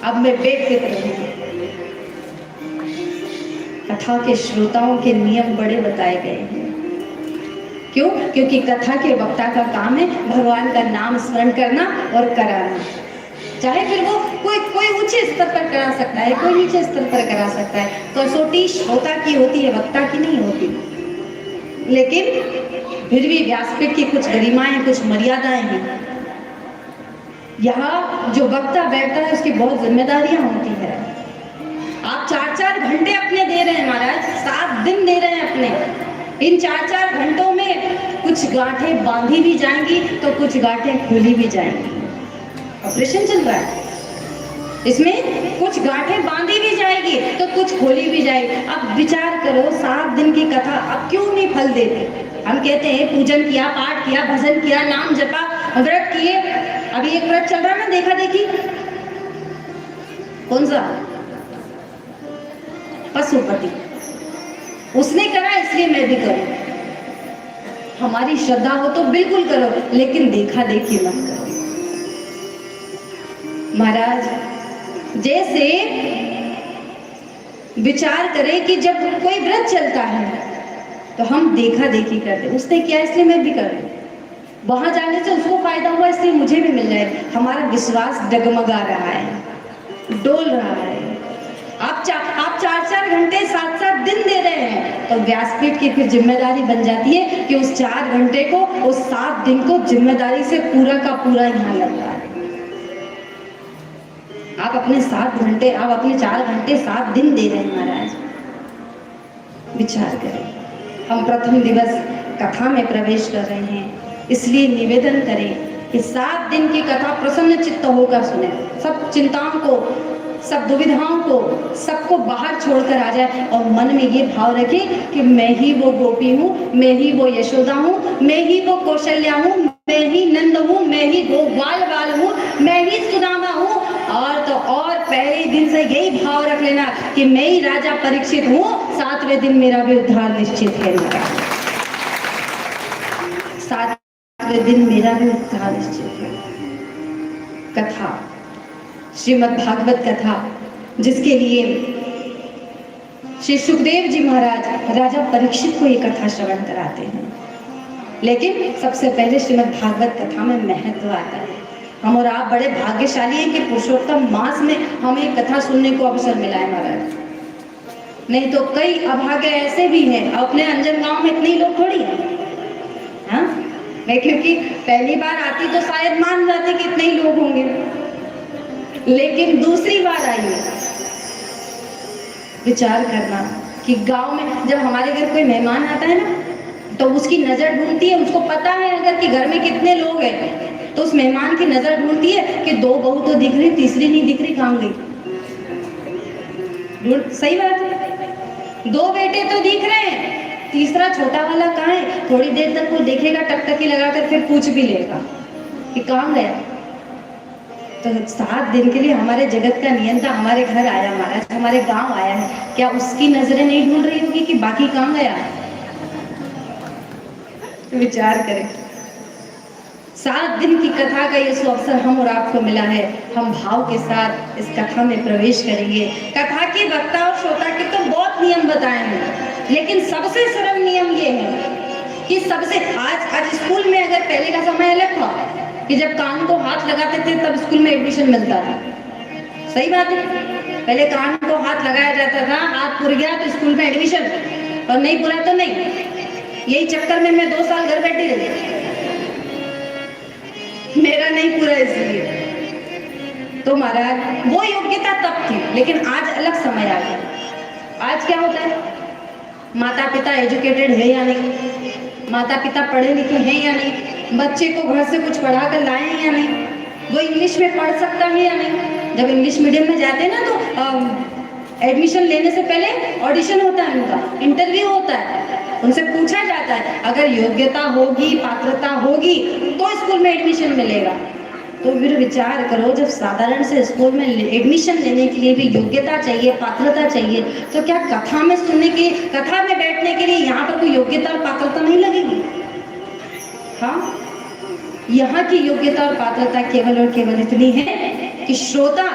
अब मैं बेफिक्र हूँ। कथा के श्रोताओं के नियम बड़े बताए गए हैं। क्यों? क्योंकि कथा के वक्ता का काम है भगवान का नाम स्मरण करना और कराना। चाहे फिर वो कोई ऊंचे स्तर पर करा सकता है, कोई नीचे स्तर पर करा सकता है। कसौटी श्रोता की होती है, वक्ता की नहीं होती। लेकिन फिर भी व्यासपीठ की कुछ गरिमाएं, कुछ मर्यादाएं हैं। यहाँ जो वक्ता बैठता है उसकी बहुत जिम्मेदारियां होती है। आप 4-4 घंटे अपने दे रहे हैं महाराज, 7 दिन दे रहे हैं अपने। इन 4-4 घंटों में कुछ गांठें बांधी भी जाएंगी तो कुछ गांठें खुली भी जाएंगी। ऑपरेशन चल रहा है, इसमें कुछ गांठें बांधी भी जाएगी तो कुछ खोली भी जाएगी। अब विचार करो 7 दिन की कथा अब क्यों नहीं फल देते? हम कहते हैं पूजन किया, पाठ किया, भजन किया, नाम जपा, व्रत किए। अभी एक व्रत चल रहा है ना, देखा देखी, कौन सा? पशुपति। उसने करा इसलिए मैं भी करूं। हमारी श्रद्धा हो तो बिल्कुल करो, लेकिन देखा देखी मत करो महाराज। जैसे विचार करें कि जब कोई व्रत चलता है तो हम देखा देखी करते, उसने किया इसलिए मैं भी कर रही हूं, वहां जाने से उसको फायदा हुआ इसलिए मुझे भी मिल जाए। हमारा विश्वास डगमगा रहा है, डोल रहा है। आप 4-4 घंटे 7-7 दिन दे रहे हैं तो व्यासपीठ की फिर जिम्मेदारी बन जाती है कि उस 4 घंटे को, उस 7 दिन को जिम्मेदारी से पूरा का पूरा यहाँ लगता है। आप अपने 7 घंटे, आप अपने 4 घंटे 7 दिन दे रहे हैं महाराज। विचार करें। हम प्रथम दिवस कथा में प्रवेश कर रहे हैं, इसलिए निवेदन करें कि 7 दिन की कथा प्रसन्न चित्त होकर सुने, सब चिंताओं को, सब दुविधाओं को, सबको बाहर छोड़कर आ जाए और मन में ये भाव रखे कि मैं ही वो गोपी हूँ, मैं ही वो यशोदा हूँ, मैं ही वो कौशल्या हूँ, मैं ही नंद हूँ, मैं ही गोपाल बाल हूँ, मैं ही सुदामा हूँ। और तो और पहले दिन से यही भाव रख लेना कि मैं ही राजा परीक्षित हूँ, 7वें दिन मेरा भी उद्धार निश्चित है। 7वें दिन मेरा भी उद्धार निश्चित है। कथा, श्रीमद् भागवत कथा, जिसके लिए श्री सुखदेव जी महाराज राजा परीक्षित को ये कथा श्रवण कराते हैं। लेकिन सबसे पहले श्रीमद् भागवत कथा में महत्व आता है। हम और आप बड़े भाग्यशाली हैं कि पुरुषोत्तम मास में हमें कथा सुनने को अवसर मिला है महाराज। नहीं तो कई अभागे ऐसे भी हैं, अपने अंजन गांव में इतने लोग थोड़ी हैं। हाँ, मैं क्योंकि पहली बार आती तो शायद मान जाते कि इतने ही लोग होंगे, लेकिन दूसरी बार आई है, विचार करना कि गांव में जब हमारे घर कोई मेहमान आता है ना, तो उसकी नजर ढूंढती है, उसको पता है अगर कि घर में कितने लोग हैं, तो उस मेहमान की नजर ढूंढती है कि 2 बहू तो दिख रही, तीसरी नहीं दिख रही, कहाँ गई। सही बात है, 2 बेटे तो दिख रहे हैं, तीसरा छोटा वाला कहाँ है। थोड़ी देर तक वो देखेगा, टकटकी लगाकर फिर पूछ भी लेगा कि कहाँ गया। तो 7 दिन के लिए हमारे जगत का नियंता हमारे घर आया महाराज, हमारे गांव आया है, क्या उसकी नजरें नहीं ढूंढ रही होगी कि बाकी कहाँ गया। विचार करें, 7 दिन की कथा का ये अवसर हम और आपको मिला है। हम भाव के साथ इस कथा में प्रवेश करेंगे। कथा के वक्ता और श्रोता के तो बहुत नियम बताए हैं, लेकिन सबसे सरल नियम ये है कि सबसे आज स्कूल में अगर पहले का समय अलग था कि जब कान को हाथ लगाते थे तब स्कूल में एडमिशन मिलता था। सही बात है, पहले कान को हाथ लगाया जाता था, हाथ पुर गया तो स्कूल में एडमिशन, और नहीं पुरा तो नहीं। यही चक्कर में मैं 2 साल घर बैठी रही, मेरा नहीं पूरा इसलिए। तो महाराज वो योग्यता तब थी, लेकिन आज अलग समय आ गया। आज क्या होता है, माता पिता एजुकेटेड है या नहीं, माता पिता पढ़े लिखे हैं या नहीं, बच्चे को घर से कुछ पढ़ा कर लाए हैं या नहीं, वो इंग्लिश में पढ़ सकता है या नहीं। जब इंग्लिश मीडियम में जाते हैं ना तो एडमिशन लेने से पहले ऑडिशन होता है, उनका इंटरव्यू होता है, उनसे पूछा जाता है अगर योग्यता होगी, पात्रता होगी तो स्कूल में एडमिशन मिलेगा। तो फिर विचार करो, जब साधारण से स्कूल में एडमिशन लेने के लिए भी योग्यता चाहिए, पात्रता चाहिए, तो क्या कथा में सुनने की, कथा में बैठने के लिए यहाँ पर कोई योग्यता और पात्रता नहीं लगेगी। हाँ, यहाँ की योग्यता और पात्रता केवल और केवल इतनी है कि श्रोता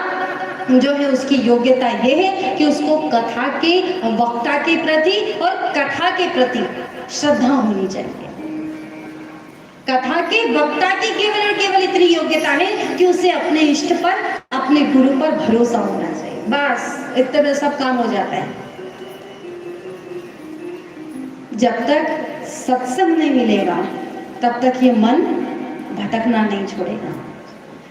जो है उसकी योग्यता ये है कि उसको कथा के वक्ता के प्रति और कथा के प्रति श्रद्धा होनी चाहिए। कथा के वक्ता की केवल और केवल इतनी योग्यता है कि उसे अपने इष्ट पर, अपने गुरु पर भरोसा होना चाहिए, बस इतने में सब काम हो जाता है। जब तक सत्संग नहीं मिलेगा तब तक ये मन भटकना नहीं छोड़ेगा।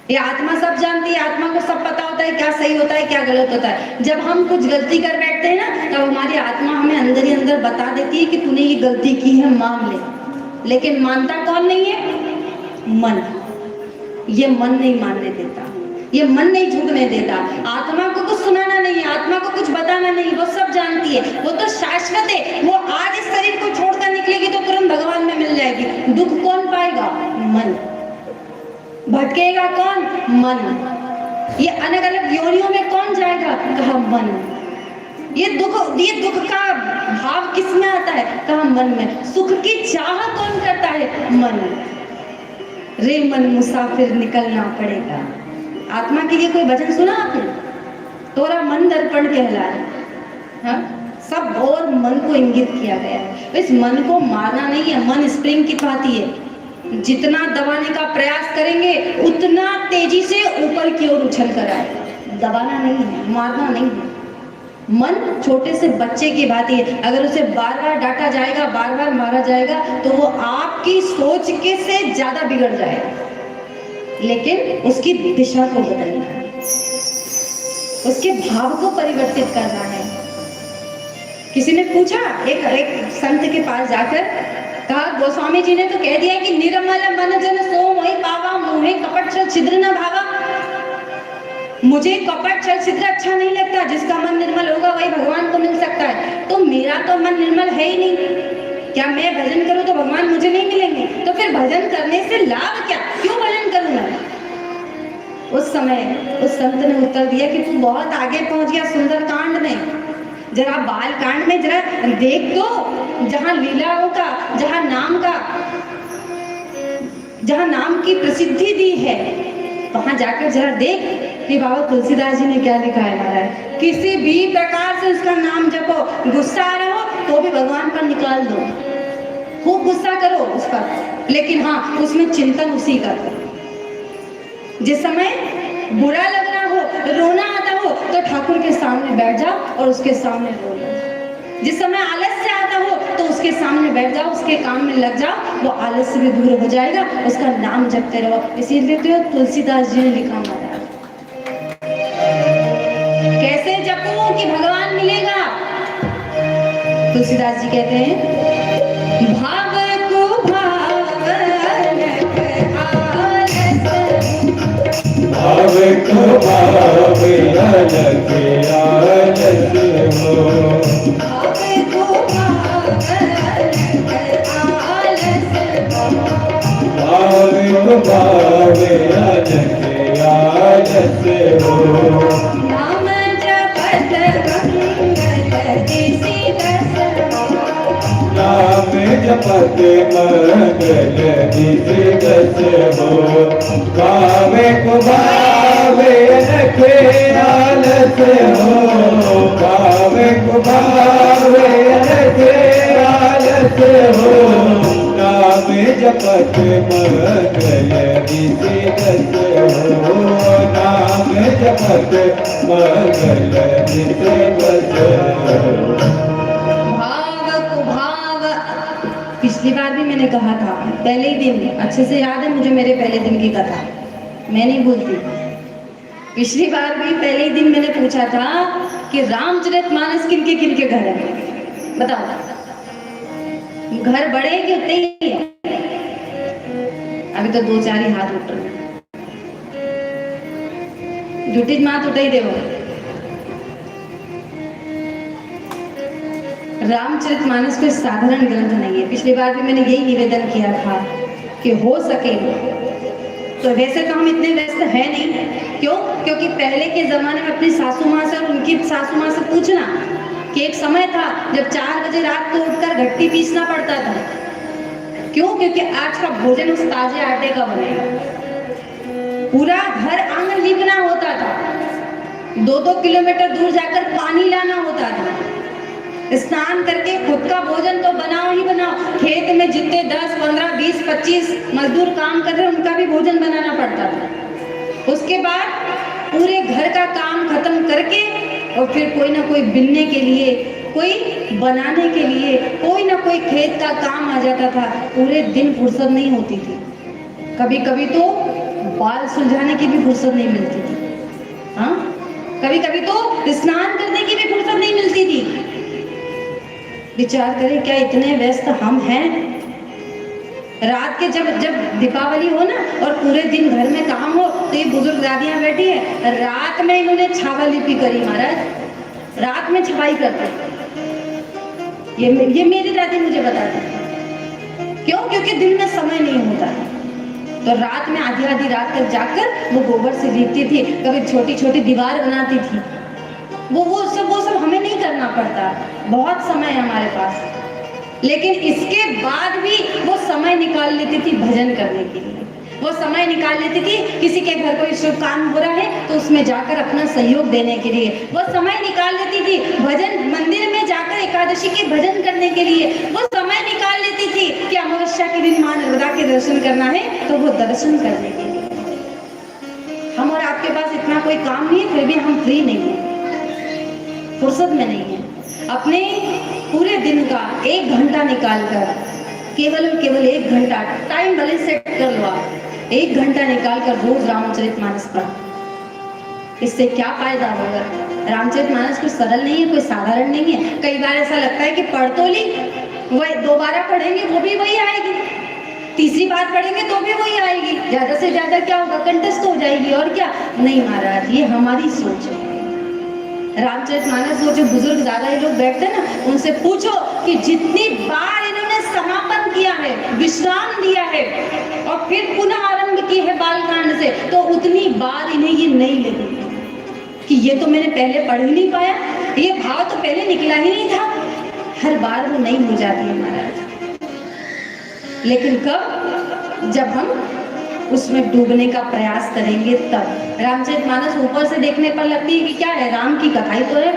ये आत्मा सब जानती है, आत्मा को सब पता होता है क्या सही होता है क्या गलत होता है। जब हम कुछ गलती कर बैठते हैं ना, तब हमारी आत्मा हमें अंदर ही अंदर बता देती है कि तूने ये गलती की है, मान ले। लेकिन मानता कौन नहीं है? मन। ये मन नहीं मानने देता, ये मन नहीं झुकने देता। आत्मा को कुछ सुनाना नहीं है, आत्मा को कुछ बताना नहीं, वो सब जानती है, वो तो शाश्वत है। वो आज इस शरीर को छोड़कर निकलेगी तो तुरंत भगवान में मिल जाएगी। दुख कौन पाएगा? मन। भटकेगा कौन? मन। ये अलग अलग योनियों में कौन जाएगा? कहा मन। ये दुख का भाव किस में आता है? कहा मन में। सुख की चाह कौन करता है? मन। रे मन मुसाफिर निकलना पड़ेगा। आत्मा के लिए कोई वचन सुना आपने? तोरा मन दर्पण कहलाए। हाँ, सब और मन को इंगित किया गया है। इस मन को मारना नहीं है। मन स्प्रिंग की भांति है, जितना दबाने का प्रयास करेंगे उतना तेजी से ऊपर की ओर उछल कर आएगा। दबाना नहीं है, मारना नहीं है। मन छोटे से बच्चे की भांति है, अगर उसे बार बार डांटा जाएगा, बार बार मारा जाएगा तो वो आपकी सोच के से ज्यादा बिगड़ जाएगा, लेकिन उसकी दिशा को बदलना है। उसके भाव को परिवर्तित करना है। किसी ने पूछा एक संत के पास जाकर, कहा गोस्वामी जी ने तो कह दिया कि निर्मल मन जन सो मोहि पावा, मोहे कपट छल छिद्र न भावा। मुझे कपट छल छिद्र अच्छा नहीं लगता, जिसका मन निर्मल होगा वही भगवान को मिल सकता है। तो मेरा तो मन निर्मल है ही नहीं, क्या मैं भजन करूं तो भगवान मुझे नहीं मिलेंगे? तो फिर भजन करने से लाभ क्या, क्यों भजन करूं मैं? उस समय उस संत ने उत्तर दिया कि तू बहुत आगे पहुंच गया सुंदर कांड में, जरा बाल कांड में जरा देख तो, जहां लीलाओं का, जहां नाम की प्रसिद्धि दी है, वहां जाकर जरा देख कि बाबा तुलसीदास जी ने क्या लिखा है महाराज। किसी भी प्रकार से उसका नाम जपो, गुस्सा आ रहा हो तो भी भगवान पर निकाल दो, खूब गुस्सा करो उस पर, लेकिन हाँ उसमें चिंतन उसी का करो। जिस समय बुरा लग रहा हो, रोना आता हो, तो ठाकुर के सामने बैठ जाओ और उसके सामने रो लो। जिस समय आलस्य आता हो तो उसके सामने बैठ जाओ, उसके काम में लग जाओ, वो आलस्य भी दूर हो जाएगा, उसका नाम जपते रहो। इसीलिए तो तुलसीदास जी ने लिखा महाराज, कैसे जपूं कि भगवान मिलेगा। तुलसीदास जी कहते हैं, भाव को भाव भाव को भाव अलग आलस हो, भाव को भाव अलग आलस हो। नाम जपत मंगल दिसि दस, नाम जपत मंगल दिसि दस हो। भाव को भाव अलग आलस हो, भाव को भाव अलग आलस हो। नाम जपत मंगल दिसि दस हो, नाम जपत मंगल दिसि दस हो। भाव को भाव। पिछली बार भी मैंने कहा था, पहले ही दिन, अच्छे से याद है मुझे मेरे पहले दिन की कथा, मैं नहीं भूलती। पिछली बार भी पहले ही दिन मैंने पूछा था कि रामचरितमानस किनके किनके घर है, बताओ। घर बड़े कि उतने ही है? अभी तो 2-4 ही हाथ उठ रहे, झूठी मात उठाई देवो। रामचरितमानस कोई साधारण ग्रंथ नहीं है। पिछली बार भी मैंने यही निवेदन किया था कि हो सके तो, वैसे तो हम इतने व्यस्त है नहीं, क्यों? क्योंकि पहले के जमाने में अपनी सासू माँ से और उनकी सासू माँ से पूछना कि एक समय था जब 4 बजे रात को उठकर घट्टी पीसना पड़ता था। क्यों? क्योंकि आज का भोजन उस ताजे आटे का बनेगा। पूरा घर आंगन लीपना होता था, 2-2 किलोमीटर दूर जाकर पानी लाना होता था, स्नान करके खुद का भोजन तो बनाओ ही बनाओ, खेत में जितने 10, 15, 20, 25 मजदूर काम कर रहे हैं उनका भी भोजन बनाना पड़ता था। उसके बाद पूरे घर का काम खत्म करके और फिर कोई ना कोई बिनने के लिए, कोई बनाने के लिए, कोई ना कोई खेत का काम आ जाता था। पूरे दिन फुर्सत नहीं होती थी, कभी कभी तो बाल सुलझाने की भी फुर्सत नहीं मिलती थी। हाँ, कभी कभी तो स्नान करने की भी फुर्सत नहीं मिलती थी। विचार करें क्या इतने व्यस्त हम हैं। रात के जब दीपावली हो ना और पूरे दिन घर में काम हो, तो ये बुजुर्ग दादियां बैठी है, रात में इन्होंने छावा लिपि करी महाराज, रात में छपाई करते। ये मेरी दादी मुझे बताती। क्यों? क्योंकि दिन में समय नहीं होता, तो रात में आधी रात तक जाकर वो गोबर से लीपती थी, कभी छोटी छोटी दीवार बनाती थी। वो सब हमें नहीं करना पड़ता, बहुत समय है हमारे पास। लेकिन इसके बाद भी वो समय निकाल लेती थी भजन करने के लिए, वो समय निकाल लेती थी किसी के घर कोई शुभ काम हो रहा है तो उसमें जाकर अपना सहयोग देने के लिए, वो समय निकाल लेती थी भजन मंदिर में जाकर एकादशी के भजन करने के लिए, वो समय निकाल लेती थी कि अमावस्या के दिन मां नर्मदा के दर्शन करना है तो वो दर्शन करने के लिए। हम और आपके पास इतना कोई काम नहीं है, फिर भी हम फ्री नहीं है, फुर्सत में नहीं है। अपने पूरे दिन का 1 घंटा निकालकर, केवल और केवल 1 घंटा, टाइम भले सेट कर लो आप, 1 घंटा निकालकर रोज रामचरितमानस पढ़ो। इससे क्या फायदा होगा? रामचरितमानस कोई सरल नहीं है, कोई साधारण नहीं है। कई बार ऐसा लगता है कि पढ़ तो ली, वही दोबारा पढ़ेंगे वो भी वही आएगी, तीसरी बार पढ़ेंगे तो भी वही आएगी, ज्यादा से ज्यादा क्या होगा, कंटेस्ट हो जाएगी, और क्या। नहीं महाराज, ये हमारी सोच है। रामचरितमानस वो जो बुजुर्ग दादा लोग बैठते हैं ना, उनसे पूछो कि जितनी बार इन्होंने समापन किया है, विश्राम दिया है और फिर पुनः आरंभ की है बालकांड से, तो उतनी बार इन्हें ये नहीं लगी कि ये तो मैंने पहले पढ़ ही नहीं पाया, ये भाव तो पहले निकला ही नहीं था। हर बार वो नहीं हो जाती है महाराज, लेकिन कब? जब हम उसमें डूबने का प्रयास करेंगे तब। रामचरितमानस ऊपर से देखने पर लगती है कि क्या है, राम की कथा ही तो है।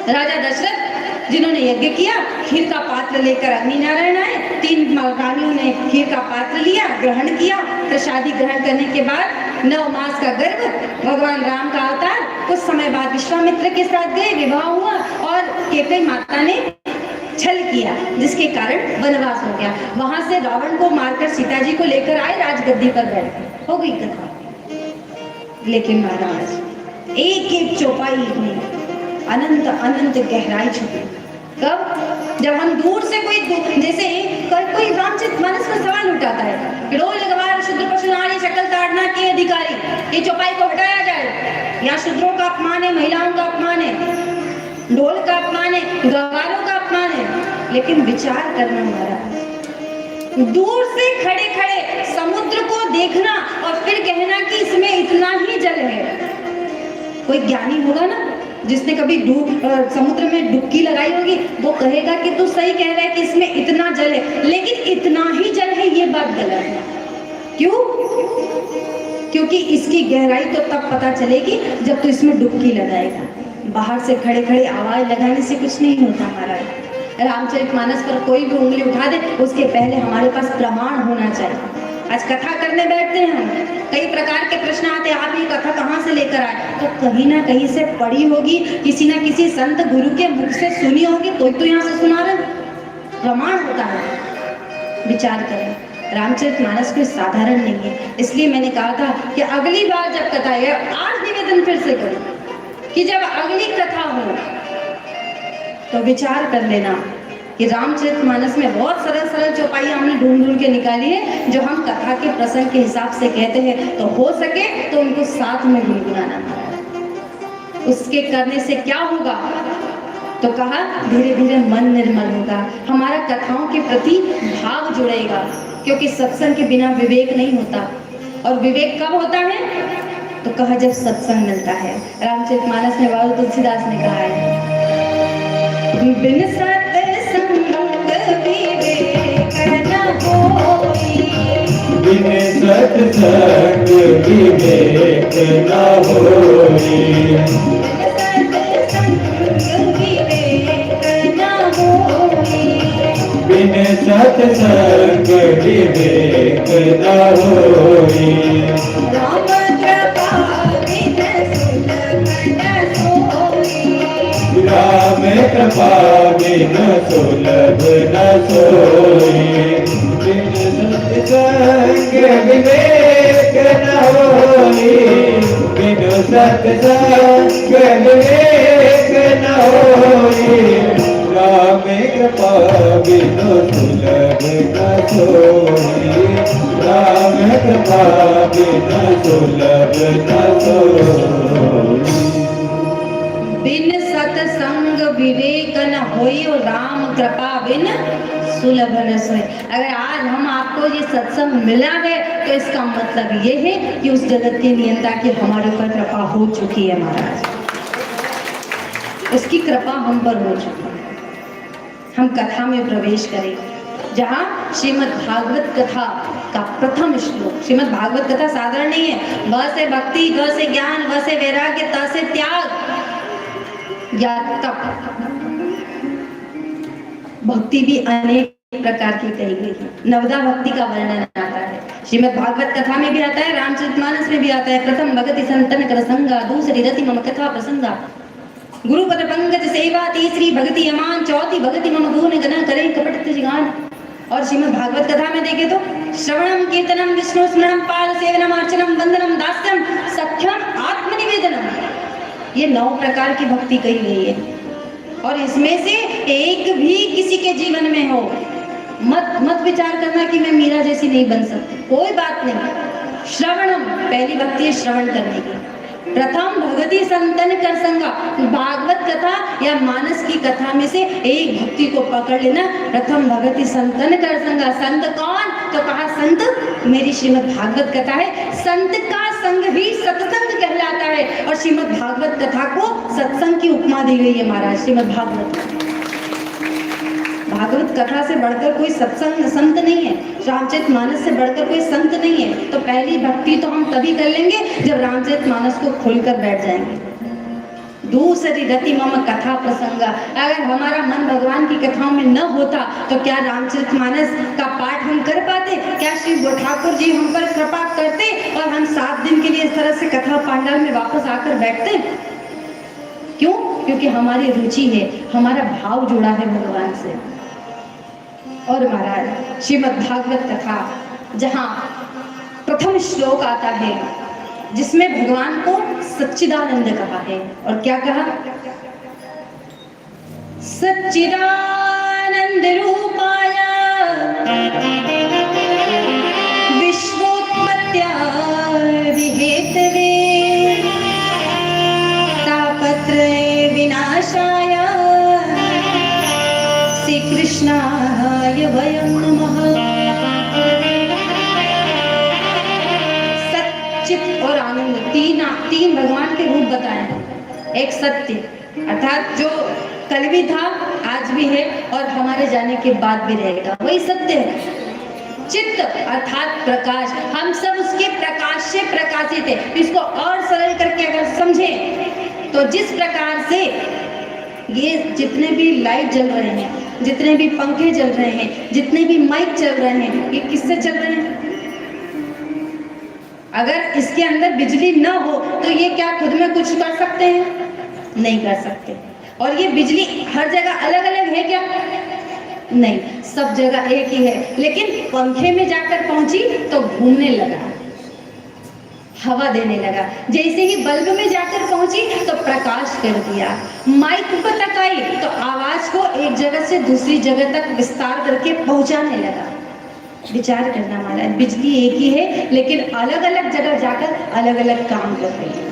राजा दशरथ जिन्होंने यज्ञ किया, खीर का पात्र लेकर अग्नि नारायण आए, 3 रानियों ने खीर का पात्र लिया, ग्रहण किया, प्रसादी ग्रहण करने के बाद 9 मास का गर्भ, भगवान राम का अवतार। कुछ समय बाद विश्वामित्र के साथ गए, विवाह हुआ और कैकेयी माता ने छल किया, जिसके कारण वनवास हो गया। वहां से रावण को मारकर सीता जी को लेकर आए, राजगद्दी पर बैठे, हो गई कथा। लेकिन महाराज एक एक चौपाई में अनंत अनंत गहराई छुपी। कब? जब हम दूर से जैसे कोई रामचरितमानस का सवाल उठाता है, रोल लगवार शूद्र पशु नारी शकल ताड़ना के अधिकारी, ये चौपाई को हटाया जाए, यहाँ शूद्रों का अपमान है, महिलाओं का अपमान है, ढोल का अपमान है, गवारों का अपमान है। लेकिन विचार करना हमारा, दूर से खड़े खड़े समुद्र को देखना और फिर कहना कि इसमें इतना ही जल है। कोई ज्ञानी होगा ना, जिसने कभी समुद्र में डुबकी लगाई होगी, वो कहेगा कि तू सही कह रहा है कि इसमें इतना जल है, लेकिन इतना ही जल है ये बात गलत है। क्यों? क्योंकि इसकी गहराई तो तब पता चलेगी जब तू इसमें डुबकी लगाएगा। बाहर से खड़े खड़े आवाज लगाने से कुछ नहीं होता महाराज। रामचरितमानस पर कोई भी उंगली उठा दे, उसके पहले हमारे पास प्रमाण होना चाहिए। आज कथा करने बैठते हैं हम, कई प्रकार के प्रश्न आते हैं, आप ये कथा कहाँ से लेकर आए? तो कहीं ना कहीं से पढ़ी होगी, किसी ना किसी संत गुरु के मुख से सुनी होगी, तो यहाँ से सुना रहे, प्रमाण होता है। विचार करें, रामचरितमानस कोई साधारण नहीं है। इसलिए मैंने कहा था कि अगली बार जब कथा है, आज निवेदन फिर से करूं कि जब अगली कथा हो तो विचार कर लेना कि रामचरितमानस में बहुत सरल सरल चौपाई हमने ढूंढ ढूंढ के निकाली है, जो हम कथा के प्रसंग के हिसाब से कहते हैं। तो हो सके तो उनको साथ में गुनगुनाना। उसके करने से क्या होगा? तो कहा धीरे धीरे मन निर्मल होगा, हमारा कथाओं के प्रति भाव जुड़ेगा, क्योंकि सत्संग के बिना विवेक नहीं होता। और विवेक कब होता है? तो कहा जब सत्संग मिलता है। रामचरितमानस में बाबा तुलसीदास ने कहा है, बिन सत्संग विवेक न होई, बिन सत्संग विवेक न होई, बिन सत्संग विवेक न होई, राम कृपा बिन सुलभ न सोई, बिन सत्संग विवेक न होई, बिन सत्संग विवेक न होई, राम कृपा बिन सुलभ न सोई, राम कृपा बिन सुलभ न सोई। बिन सत्संग विवेक न होई और राम कृपा बिन सुलभ न सोई। अगर आज हम आपको ये सत्संग मिला है तो इसका मतलब ये है कि उस जगत के नियंता की हमारे ऊपर कृपा हो चुकी है महाराज, उसकी कृपा हम पर हो चुकी है। हम कथा में प्रवेश करें, जहाँ श्रीमद् भागवत कथा का प्रथम श्लोक। श्रीमद् भागवत कथा साधारण नहीं है। ब से भक्ति, ग से ज्ञान, व से वैराग्य, त से त्याग या तप। भक्ति भी अनेक प्रकार की कही गई है। नवदा भक्ति का वर्णन आता है, श्रीमद् भागवत कथा में भी आता है, रामचरितमानस में भी आता है। प्रथम भगति संतन कर संगा, दूसरी रति मम कथा प्रसंगा, गुरुपद पंकज सेवा, तीसरी भक्ति अमान, चौथी भक्ति मम गुण गण करे कपट त्रिगान। और श्रीमद् भागवत कथा में देखे तो श्रवणम कीर्तनम विष्णु स्मरणम पाद सेवनम अर्चनम वंदनम दास्यम सख्यम आत्मनिवेदनम। ये 9 प्रकार की भक्ति कही गई है, और इसमें से एक भी किसी के जीवन में हो, मत विचार करना कि मैं मीरा जैसी नहीं बन सकती, कोई बात नहीं। श्रवणम, पहली भक्ति है श्रवण करने की। प्रथम भगवती संतन कर संगा, भागवत कथा या मानस की कथा में से एक भक्ति को पकड़ लेना। प्रथम भगवती संतन कर संगा, संत कौन? तो कहा संत मेरी श्रीमद् भागवत कथा है। संत का संग ही सत्संग कहलाता है, और श्रीमद् भागवत कथा को सत्संग की उपमा दी गई है महाराज। श्रीमद् भागवत कथा से बढ़कर कोई सत्संग संत नहीं है, रामचरितमानस से बढ़कर कोई संत नहीं है। तो पहली भक्ति तो हम तभी कर लेंगे जब रामचरितमानस को खोलकर बैठ जाएंगे। दूसरी रति मम कथा प्रसंग, अगर हमारा मन भगवान की कथाओं में न होता तो क्या रामचरितमानस का पाठ हम कर पाते? क्या श्री ठाकुर जी हम पर कृपा करते और हम 7 दिन के लिए इस तरह से कथा पांडाल में वापस आकर बैठते? क्यों? क्योंकि हमारी रुचि है, हमारा भाव जुड़ा है भगवान से। और महाराज श्रीमद् भागवत कथा जहाँ प्रथम श्लोक आता है जिसमें भगवान को सच्चिदानंद कहा है, और क्या कहा? सच्चिदानंद रूपाय विश्वोत्पत्त्या विहेतवे तापत्रय विनाशाय श्री कृष्णाय वयं नमः। सच्चित और आनंद, तीन भगवान के रूप बताए हैं। एक सत्य अर्थात जो कल भी था, आज भी है और हमारे जाने के बाद भी रहेगा, वही सत्य है। चित्त अर्थात प्रकाश, हम सब उसके प्रकाश से प्रकाशित है। इसको और सरल करके अगर समझें तो जिस प्रकार से ये जितने भी लाइट जल रहे हैं, जितने भी पंखे चल रहे हैं, जितने भी माइक चल रहे हैं, ये किससे चल रहे हैं? अगर इसके अंदर बिजली न हो तो ये क्या खुद में कुछ कर सकते हैं? नहीं कर सकते। और ये बिजली हर जगह अलग अलग है क्या? नहीं, सब जगह एक ही है। लेकिन पंखे में जाकर पहुंची तो घूमने लगा, हवा देने लगा। जैसे ही बल्ब में जाकर पहुंची तो प्रकाश कर दिया। माइक पर तक आई तो आवाज को एक जगह से दूसरी जगह तक विस्तार करके पहुंचाने लगा। विचार करना वाला है, बिजली एक ही है लेकिन अलग अलग जगह जाकर अलग अलग काम कर रही है।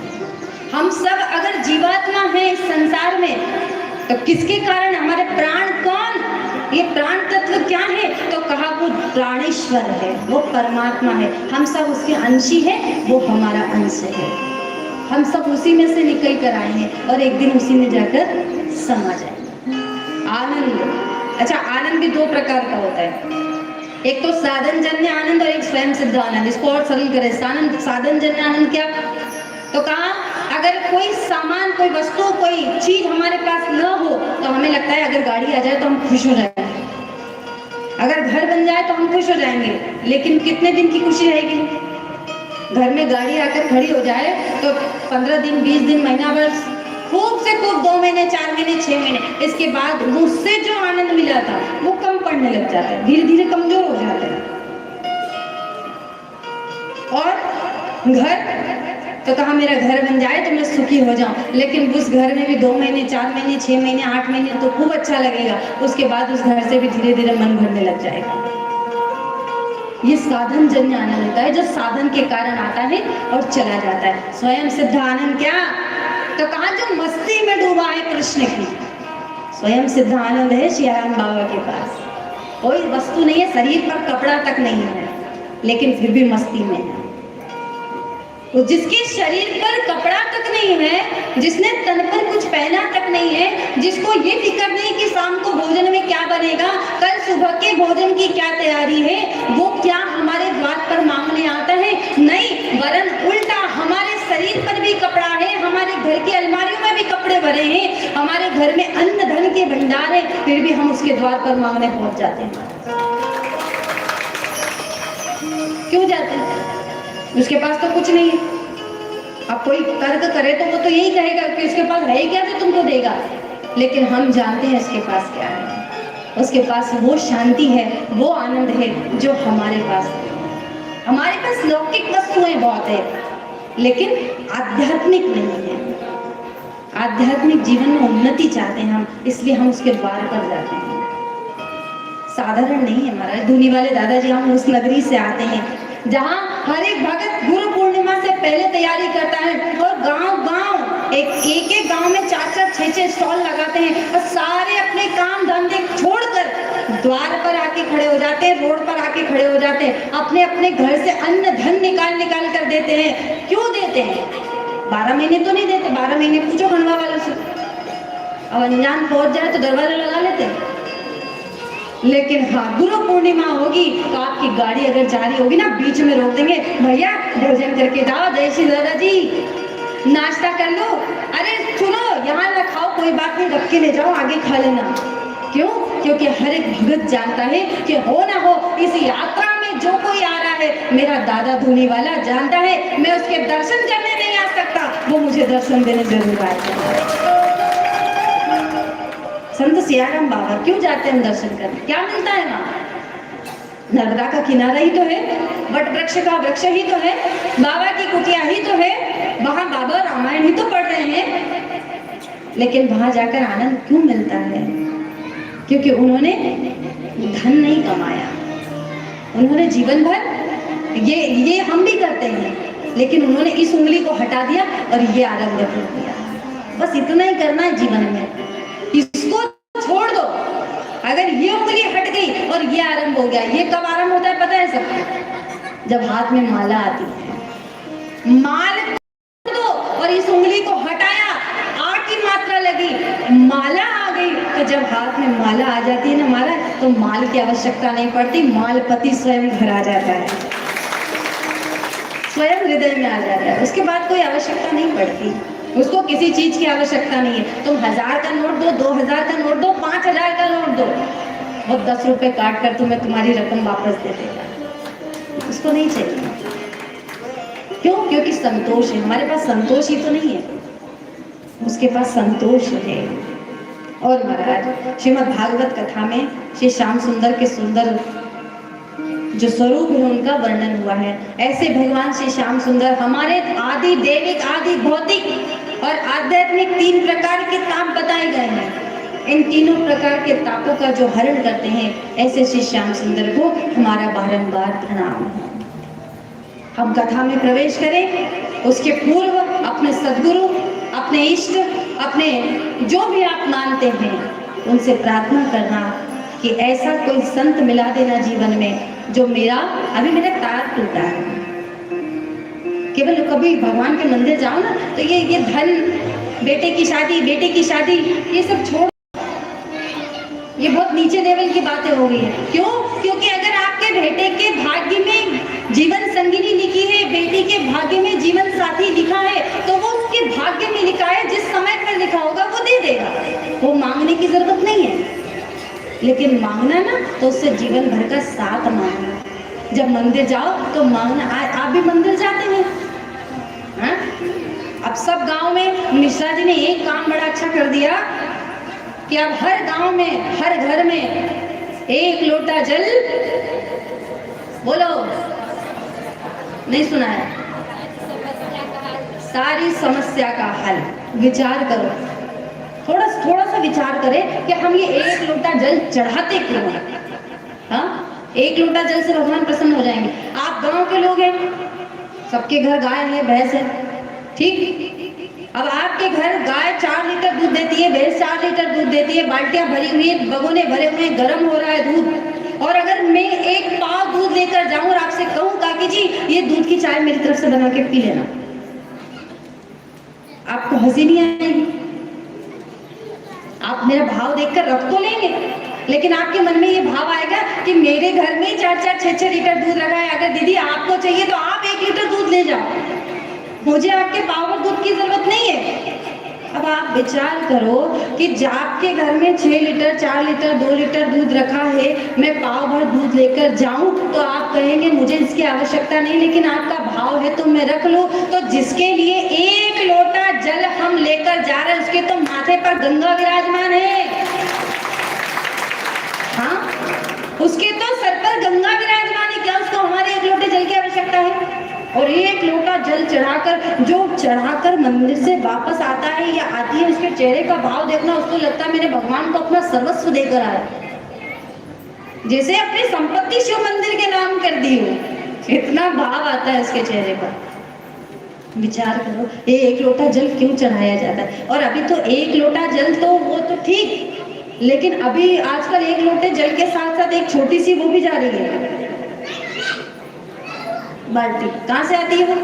हम सब अगर जीवात्मा हैं इस संसार में तो किसके कारण? हमारे प्राण कौन? ये प्राण तत्व क्या है? तो कहा वो प्राणेश्वर है, वो परमात्मा है। हम सब उसके अंशी हैं, वो हमारा अंश है। हम सब उसी में से निकल कर आए हैं और एक दिन उसी में जाकर समा जाएंगे। आनंद, अच्छा आनंद भी 2 प्रकार का होता है, एक तो साधन जन्य आनंद और एक स्वयं सिद्ध आनंद। इसको और सरल करें, साधन जन्य आनंद क्या? तो कहा अगर कोई सामान, कोई वस्तु, कोई चीज हमारे पास न हो तो हमें लगता है अगर गाड़ी आ जाए तो हम खुश हो जाएंगे, अगर घर बन जाए तो हम खुश हो जाएंगे। लेकिन कितने दिन की खुशी रहेगी? घर में गाड़ी आकर खड़ी हो जाए तो 15 दिन, 20 दिन, महीना भर, खूब से खूब 2 महीने, 4 महीने, 6 महीने, इसके बाद उससे जो आनंद मिला था वो कम पड़ने लग जाता है, धीरे धीरे कमजोर हो जाता है। और घर तो कहा मेरा घर बन जाए तो मैं सुखी हो जाऊं, लेकिन उस घर में भी 2 महीने, 4 महीने, 6 महीने, 8 महीने तो खूब अच्छा लगेगा, उसके बाद उस घर से भी धीरे धीरे मन भरने लग जाएगा। ये साधन जन्य आनंद होता है जो साधन के कारण आता है और चला जाता है। स्वयं सिद्ध आनंद क्या? तो कहा जो मस्ती में डूबा है कृष्ण की, स्वयं सिद्ध आनंद है श्रीराम बाबा के पास। कोई वस्तु नहीं है, शरीर पर कपड़ा तक नहीं है, लेकिन फिर भी मस्ती में है। तो जिसके शरीर पर कपड़ा तक नहीं है, जिसने तन पर कुछ पहना तक नहीं है, जिसको ये फिक्र नहीं कि शाम को भोजन में क्या बनेगा, कल सुबह के भोजन की क्या तैयारी है, वो क्या हमारे द्वार पर मांगने आता है? नहीं, वरन उल्टा हमारे शरीर पर भी कपड़ा है, हमारे घर की अलमारियों में भी कपड़े भरे हैं, हमारे घर में अन्न धन के भंडार है, फिर भी हम उसके द्वार पर मांगने पहुंच जाते हैं। क्यों जाते हैं? उसके पास तो कुछ नहीं है। अब कोई तर्क करे तो वो तो यही कहेगा कि उसके पास है क्या जो तुमको देगा, लेकिन हम जानते हैं उसके पास क्या है। उसके पास वो शांति है, वो आनंद है जो हमारे पास है। हमारे पास लौकिक वस्तुएं बहुत है लेकिन आध्यात्मिक नहीं है। आध्यात्मिक जीवन में उन्नति चाहते हैं हम, इसलिए हम उसके द्वार पर जाते हैं। साधारण नहीं है महाराज। धूनी वाले दादाजी हम उस नगरी से आते हैं जहाँ हर एक भगत गुरु पूर्णिमा से पहले तैयारी करता है और गांव-गांव एक गांव में 4-4 6-6 स्टॉल लगाते हैं और सारे अपने काम धंधे छोड़कर द्वार पर आके खड़े हो जाते हैं, रोड पर आके खड़े हो जाते हैं, अपने अपने घर से अन्न धन निकाल कर देते हैं। क्यों देते हैं? 12 महीने तो नहीं देते, 12 महीने पूछो खंडवा वालों से। अब अनजान पहुंच जाए तो दरवाजा लगा लेते हैं। लेकिन हाँ, गुरु पूर्णिमा होगी तो आपकी गाड़ी अगर जा रही होगी ना, बीच में रोक देंगे, भैया भोजन करके जाओ, जय श्री दादाजी, नाश्ता कर लो, अरे सुनो यहाँ ना खाओ कोई बात नहीं, रख के ले जाओ, आगे खा लेना। क्यों? क्योंकि हर एक भगत जानता है कि हो ना हो इस यात्रा में जो कोई आ रहा है, मेरा दादा धूनी वाला जानता है मैं उसके दर्शन करने नहीं आ सकता, वो मुझे दर्शन देने जरूर आएगा। संत सियाराम बाबा क्यों जाते हैं दर्शन करने? क्या मिलता है वहाँ? नर्मदा का किनारा ही तो है, वट वृक्ष का वृक्ष ही तो है, बाबा की कुटिया ही तो है, वहाँ बाबा रामायण ही तो पढ़ रहे हैं। लेकिन वहाँ जाकर आनंद क्यों मिलता है? क्योंकि उन्होंने धन नहीं कमाया, उन्होंने जीवन भर ये हम भी करते हैं, लेकिन उन्होंने इस उंगली को हटा दिया और ये आरंभ कर दिया। बस इतना ही करना है जीवन में, इसको छोड़ दो। अगर ये उंगली हट गई और ये आरंभ हो गया, ये कब आरंभ होता है पता है सबको? जब हाथ में माला आती है। माल दो और इस उंगली को हटाया, आ की मात्रा लगी, माला आ गई, तो जब हाथ में माला आ जाती है ना माला, तो माल की आवश्यकता नहीं पड़ती, मालपति स्वयं घर आ जाता है, स्वयं हृदय में आ जाता है। उसके बाद कोई आवश्यकता नहीं पड़ती, उसको किसी चीज की आवश्यकता नहीं है। तुम 1000 का नोट दो, 2000 का नोट दो, 5000 का नोट दो, वो 10 रुपए काट कर तुम्हें तुम्हारी रकम वापस दे देगा, उसको नहीं चाहिए। क्यों? क्योंकि संतोष है। हमारे पास संतोष ही तो नहीं है, उसके पास संतोष है। और महाराज श्रीमद् भागवत कथा में श्री श्याम सुंदर के सुंदर जो स्वरूप है उनका वर्णन हुआ है। ऐसे भगवान श्री श्याम सुंदर हमारे आदि दैविक, आदि भौतिक और आध्यात्मिक 3 प्रकार के ताप बताए गए हैं। इन तीनों प्रकार के तापों का जो हरण करते हैं, ऐसे श्री श्याम सुंदर को हमारा बारंबार प्रणाम है। हम कथा में प्रवेश करें उसके पूर्व अपने सद्गुरु, अपने इष्ट, अपने जो भी आप मानते हैं उनसे प्रार्थना करना कि ऐसा कोई संत मिला देना जीवन में जो मेरा तार टूटा है। केवल कभी भगवान के मंदिर जाओ ना तो ये धन, बेटे की शादी ये सब छोड़, ये बहुत नीचे लेवल की बातें हो गई है। क्यों? क्योंकि अगर आपके बेटे के भाग्य में जीवन संगिनी लिखी है, बेटी के भाग्य में जीवन साथी लिखा है, तो वो उसके भाग्य में लिखा है, जिस समय पर लिखा होगा वो दे देगा, वो मांगने की जरूरत नहीं है। लेकिन मांगना ना तो उससे जीवन भर का साथ मांगना। जब मंदिर जाओ तो मांगना। आप भी मंदिर जाते हैं? हाँ? अब सब गांव में मिश्रा जी ने एक काम बड़ा अच्छा कर दिया कि अब हर गांव में, हर घर में 1 लोटा जल, बोलो, नहीं सुना है? सारी समस्या का हल। विचार करो, थोड़ा सा विचार करें कि हम ये 1 लोटा जल चढ़ाते क्यों हैं? हाँ, 1 लोटा जल से भगवान प्रसन्न हो जाएंगे। आप गांव के लोग हैं, सबके घर गाय है, भैंस है, ठीक? अब आपके घर गाय 4 लीटर दूध देती है, भैंस 4 लीटर दूध देती है, बाल्टियां भरी हुई है, बगोने भरे हुए हैं, गर्म हो रहा है दूध, और अगर मैं 1 पाव दूध लेकर जाऊं और आपसे कहूं काकी जी ये दूध की चाय मेरी तरफ से बना के पी लेना, आपको हंसी नहीं आएगी? आप मेरा भाव देखकर रख तो लेंगे, लेकिन आपके मन में ये भाव आएगा कि मेरे घर में 4-4, 6-6 लीटर दूध रखा है, अगर दीदी आपको चाहिए तो आप 1 लीटर दूध ले जाओ, मुझे आपके पाव भर दूध की जरूरत नहीं है। अब आप विचार करो कि आपके घर में 6 लीटर, 4 लीटर, 2 लीटर दूध रखा है, मैं पाव भर दूध लेकर जाऊं तो आप कहेंगे मुझे इसकी आवश्यकता नहीं, लेकिन आपका भाव है तो मैं रख लूं। तो जिसके लिए 1 लोटा जल हम लेकर जा रहे हैं उसके तो माथे पर गंगा विराजमान है। हाँ, उसके तो सर पर गंगा विराजमान है। क्या उसको हमारे 1 लोटे जल की आवश्यकता है? और एक लोटा जल चढ़ाकर जो चढ़ाकर मंदिर से वापस आता है या आती है, उसके चेहरे का भाव देखना, उसको लगता है मैंने भगवान को अपना सर्वस्व देकर आया, जैसे अपनी संपत्ति शिव मंदिर के नाम कर दी हो, इतना भाव आता है उसके चेहरे पर। विचार करो ये एक लोटा जल क्यों चढ़ाया जाता है। और अभी तो एक लोटा जल तो वो तो ठीक, लेकिन अभी आजकल एक लोटे जल के साथ साथ एक छोटी सी वो भी जा रही है बाल्टी। कहाँ से आती है वो,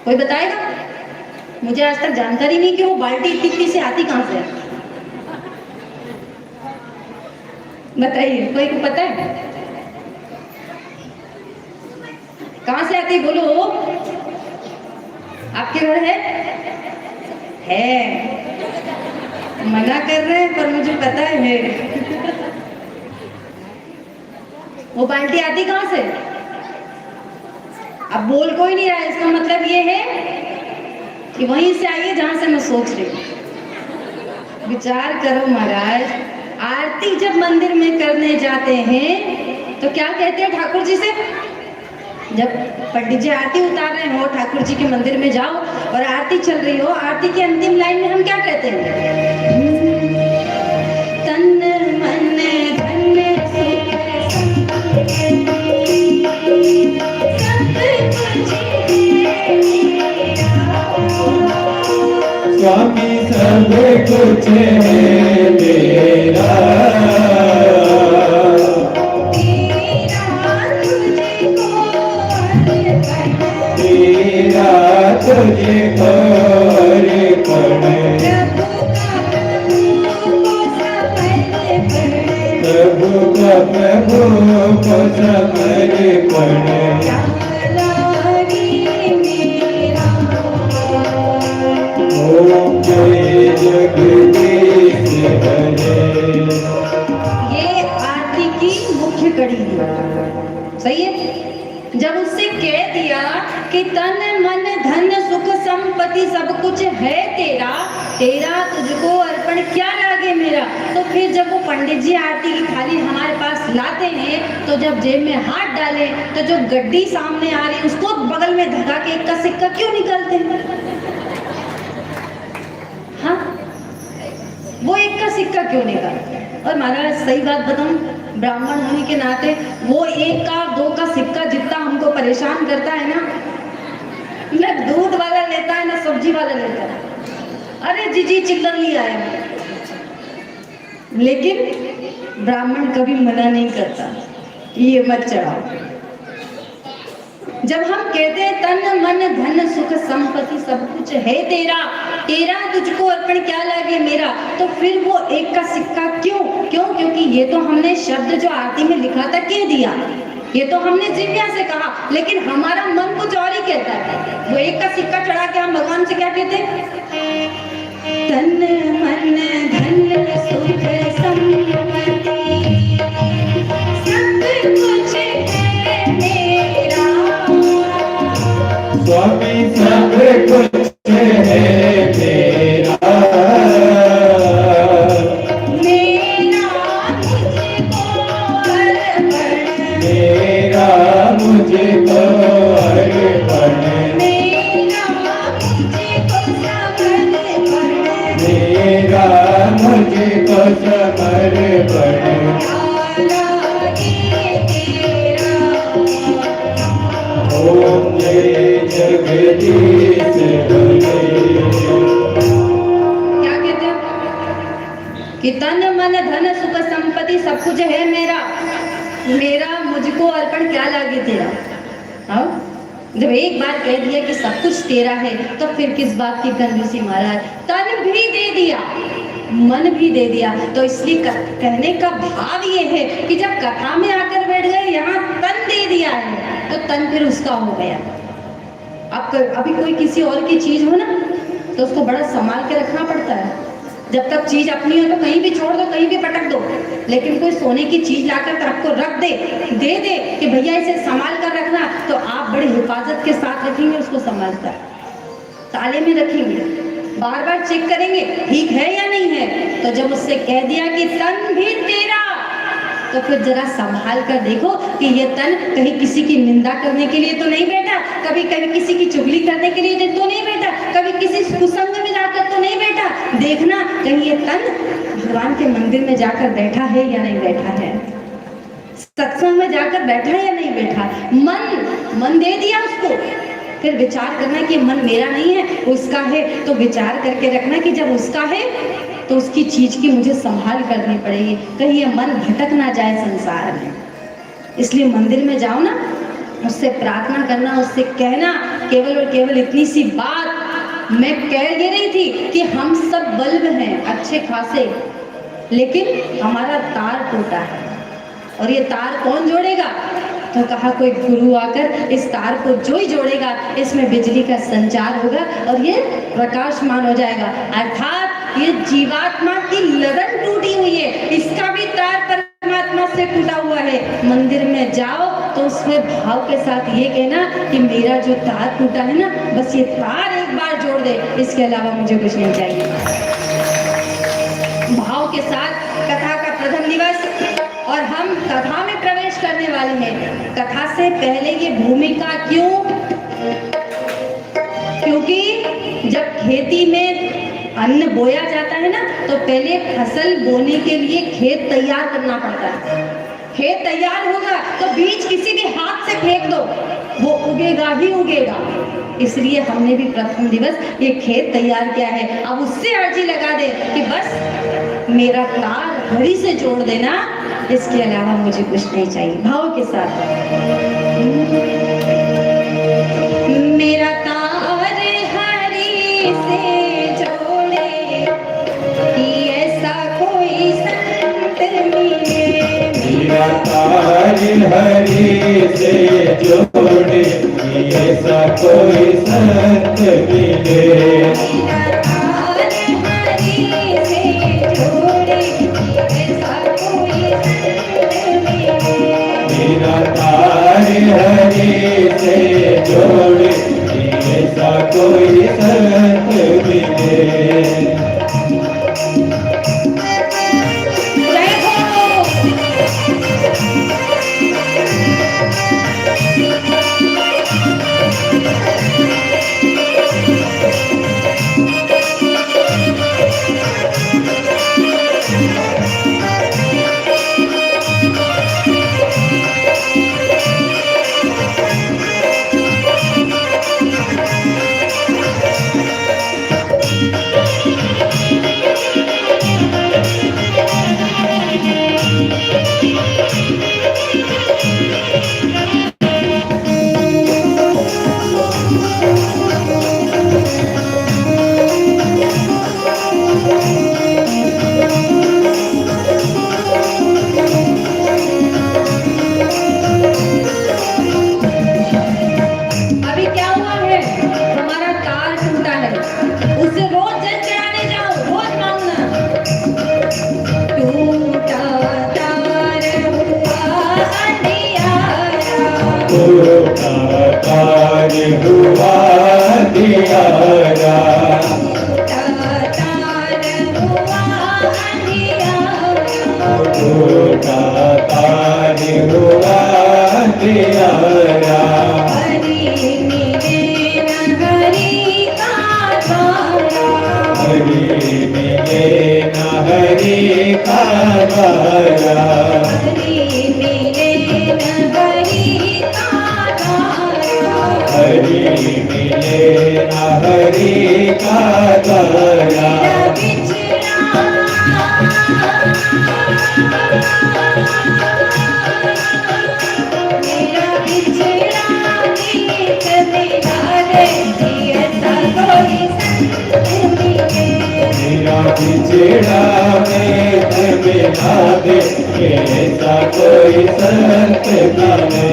कोई बताएगा? मुझे आज तक जानकारी नहीं कि वो बाल्टी इतनी से आती कहाँ से है। बताइए, कोई को पता है कहाँ से आती है? बोलो, आपके घर है? मना कर रहे हैं पर मुझे पता है वो बाल्टी आती कहाँ से? अब बोल कोई नहीं रहा है, इसका मतलब ये है कि वहीं से आई है जहां से मैं सोच रही हूँ। विचार करो महाराज, आरती जब मंदिर में करने जाते हैं तो क्या कहते हैं ठाकुर जी से? जब पंडित जी आरती उतार रहे हो, ठाकुर जी के मंदिर में जाओ और आरती चल रही हो, आरती की अंतिम लाइन में हम क्या कहते हैं? तन मन धन स्वामी सब कुछ है तेरा, तुझको अर्पण, प्रभु का प्रभु को समर्पण। ओम जय जगदीश हरे। ये आरती की मुख्य कड़ी है, सही है। जब उससे कह दिया कि तन मन धन सुख संपत्ति सब कुछ है तेरा, तेरा तुझको अर्पण क्या लागे मेरा, तो फिर जब वो पंडित जी आरती की थाली हमारे पास लाते हैं तो जब जेब में हाथ डाले तो जो गड्डी सामने आ रही उसको बगल में धका के एक का सिक्का क्यों निकालते हैं? हाँ, वो एक का सिक्का क्यों निकालते हैं? और महाराज सही बात बताऊं, ब्राह्मण होने के नाते वो एक का दो का सिक्का जितना हमको परेशान करता है ना, न दूध वाला लेता है ना सब्जी वाला लेता है। अरे जीजी चिल्लर लिया है, लेकिन ब्राह्मण कभी मना नहीं करता ये मत चढ़ाओ। जब हम कहते हैं तन मन धन सुख संपत्ति सब कुछ है तेरा, तेरा तुझको अर्पण क्या लागे मेरा, तो फिर वो एक का सिक्का क्यों? क्योंकि ये तो हमने शब्द जो आरती में लिखा था कह दिया, ये तो हमने जिव्या से कहा, लेकिन हमारा मन कुछ और ही कहता है। वो एक का सिक्का चढ़ा के हम भगवान से क्या कहते हैं? तन मन धन सुख संपत्ति सब कुछ है मेरा, स्वामी सब कुछ है तेरा, मेरा मुझको अर्पण, मेरा मुझको समर्पण। ओम जय जगदीश हरे। क्या कहते हैं कि तन मन धन सुख संपत्ति सब कुछ है मेरा, मेरा मुझको अर्पण क्या लागे तेरा। हाँ, जब एक बार कह दिया कि सब कुछ तेरा है तो फिर किस बात की कंजूसी महाराज। तन भी दे दिया, मन भी दे दिया, तो इसलिए कहने का भाव ये है कि जब कथा में आकर बैठ गए, यहाँ तन दे दिया है तो तन फिर उसका हो गया। अब अभी कोई किसी और की चीज हो ना तो उसको बड़ा संभाल के रखना पड़ता है। जब तक चीज अपनी हो तो कहीं भी छोड़ दो, कहीं भी पटक दो, लेकिन कोई सोने की चीज लाकर आपको रख दे कि भैया इसे संभाल कर रखना, तो आप बड़ी हिफाजत के साथ रखेंगे उसको, संभाल कर ताले में रखेंगे, बार बार चेक करेंगे ठीक है या नहीं है। तो जब उससे कह दिया कि तन भी तेरा, तो फिर जरा संभाल कर देखो कि ये तन कहीं किसी की निंदा करने के लिए तो नहीं बैठा, कभी कभी किसी की चुगली करने के लिए तो नहीं बैठा, कभी किसी कुसंग में जाकर तो नहीं बैठा। देखना कहीं ये तन भगवान के मंदिर में जाकर बैठा है या नहीं बैठा है, सत्संग में जाकर बैठा है या नहीं बैठा। मन दे दिया उसको, फिर विचार करना कि मन मेरा नहीं है उसका है, तो विचार करके रखना कि जब उसका है तो उसकी चीज की मुझे संभाल करनी पड़ेगी, कहीं ये मन भटक ना जाए संसार में। इसलिए मंदिर में जाओ ना, उससे प्रार्थना करना, उससे कहना केवल और केवल इतनी सी बात। मैं कह ये रही थी कि हम सब बल्ब हैं अच्छे खासे, लेकिन हमारा तार टूटा है, और ये तार कौन जोड़ेगा? तो कहा कोई गुरु आकर इस तार को जो ही जोड़ेगा इसमें बिजली का संचार होगा और ये प्रकाशमान हो जाएगा। अर्थात ये जीवात्मा की लगन टूटी हुई है, इसका भी तार परमात्मा से टूटा हुआ है। मंदिर में जाओ तो उसमें भाव के साथ ये कहना कि मेरा जो तार टूटा है ना, बस ये तार एक बार जोड़ दे, इसके अलावा मुझे कुछ नहीं चाहिए। भाव के साथ कथा का प्रथम दिवस, और हम कथा में प्रवेश करने वाले हैं। कथा से पहले ये भूमिका क्यों? क्योंकि जब खेती में अन्न बोया जाता है ना, तो पहले फसल बोने के लिए खेत तैयार करना पड़ता है। खेत तैयार होगा तो बीज किसी भी हाथ से फेंक दो, वो उगेगा ही उगेगा। इसलिए हमने भी प्रथम दिवस ये खेत तैयार किया है। अब उससे अर्जी लगा दे कि बस मेरा तार हरि से जोड़ देना, इसके अलावा मुझे कुछ नहीं चाहिए। भाव के साथ मेरा तार हरि से जोड़े, कि ऐसा कोई संत मिले। मेरा तार हरि से जोड़े, कि ऐसा कोई संत मिले। मेरा तार हरि से जोड़े, कि ऐसा कोई संत मिले। तार हुआ दियारा, टूटा तार हुआ दियारा। हरि मिले न हरि का द्वारा, हरि मिले न हरि का द्वारा। मेरा बिछड़ा में मिला दे, ऐसा कोई संत मिले।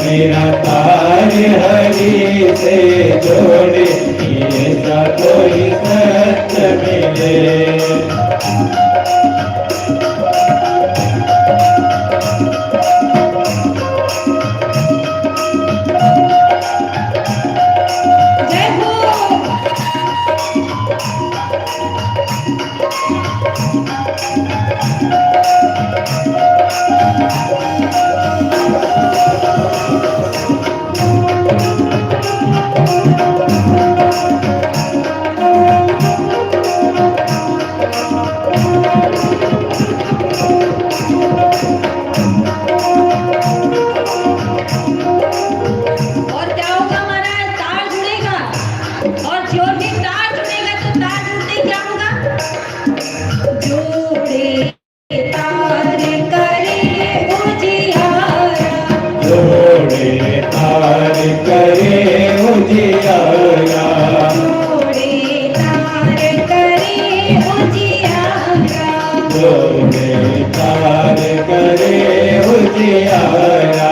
मेरा तार हरि से जोड़े, ऐसा कोई संत मिले। जय हो। तार करे उजियारा जोड़े तार करे उजियारा जोड़े तार करे उजियारा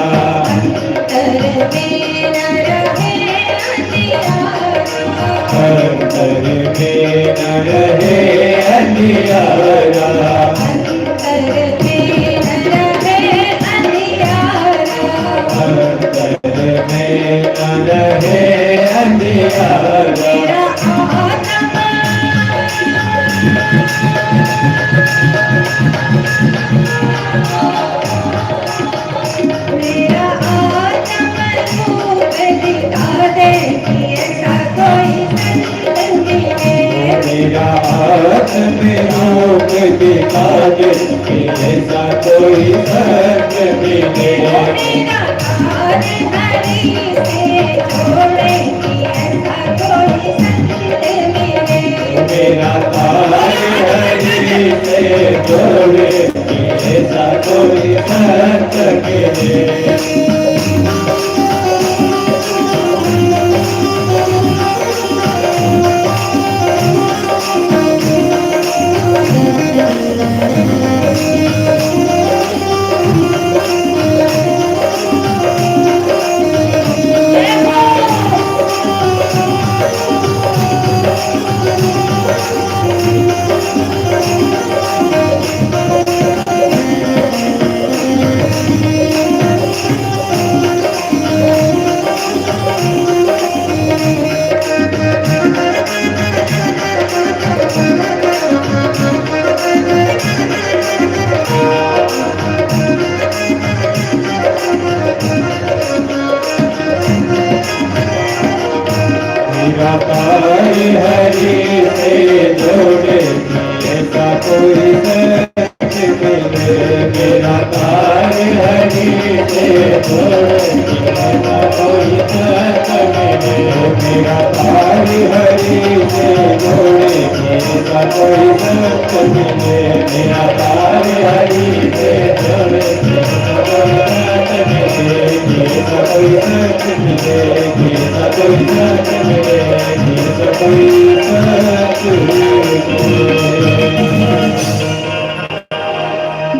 अंतर में न रहे अंधियारा अंतर में न रहे अंधियारा अंतर में न रहे अंधियारा अंतर में न रहे अंधियारा मेरा आत्मा मेरा आत्मा रूप दिखा दे कि ऐसा कोई संत मिले मेरा हाथ में रूप दिखा दे कि ऐसा कोई सत्य मिले मेरा हाथ हरी से जोड़े कि ऐसा कोई संत मिले मेरा तार हरि से जोड़े कि ऐसा कोई सत्य मिले मेरा तार हरि से जोड़े ऐसा कोई सत्य मिले मेरा तार हरि से जोड़े ऐसा कोई सत्य मिले मेरा तार हरि से जोड़े ऐसा कोई सत्य मिले मेरा तार हरि से जोड़े ऐसा कोई सत्य मिले ऐसा कोई सत्य मिले ऐसा कोई सत्य मिले ऐसा कोई सत्य मिले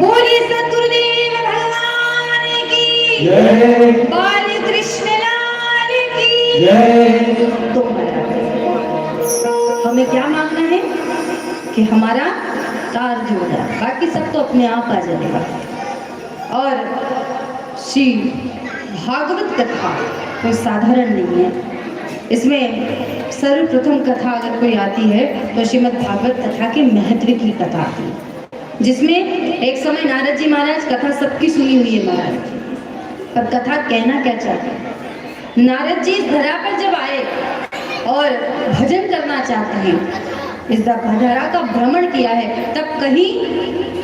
बोलिए सतगुरुदेव भगवान की जय बाल कृष्ण लाल की जय तो हमें क्या मांगना है कि हमारा तार जुड़ जाए, बाकी सब तो अपने आप आ जाएगा। और श्री भागवत कथा कोई साधारण नहीं है। इसमें सर्वप्रथम कथा अगर कोई आती है तो श्रीमद् भागवत कथा के महत्व की कथा आती है, जिसमें एक समय नारद जी महाराज कथा सबकी सुनी हुई है महाराज, पर कथा कहना क्या चाहते हैं। नारद जी इस धरा पर जब आए और भजन करना चाहते हैं, इस धरा का भ्रमण किया है, तब कहीं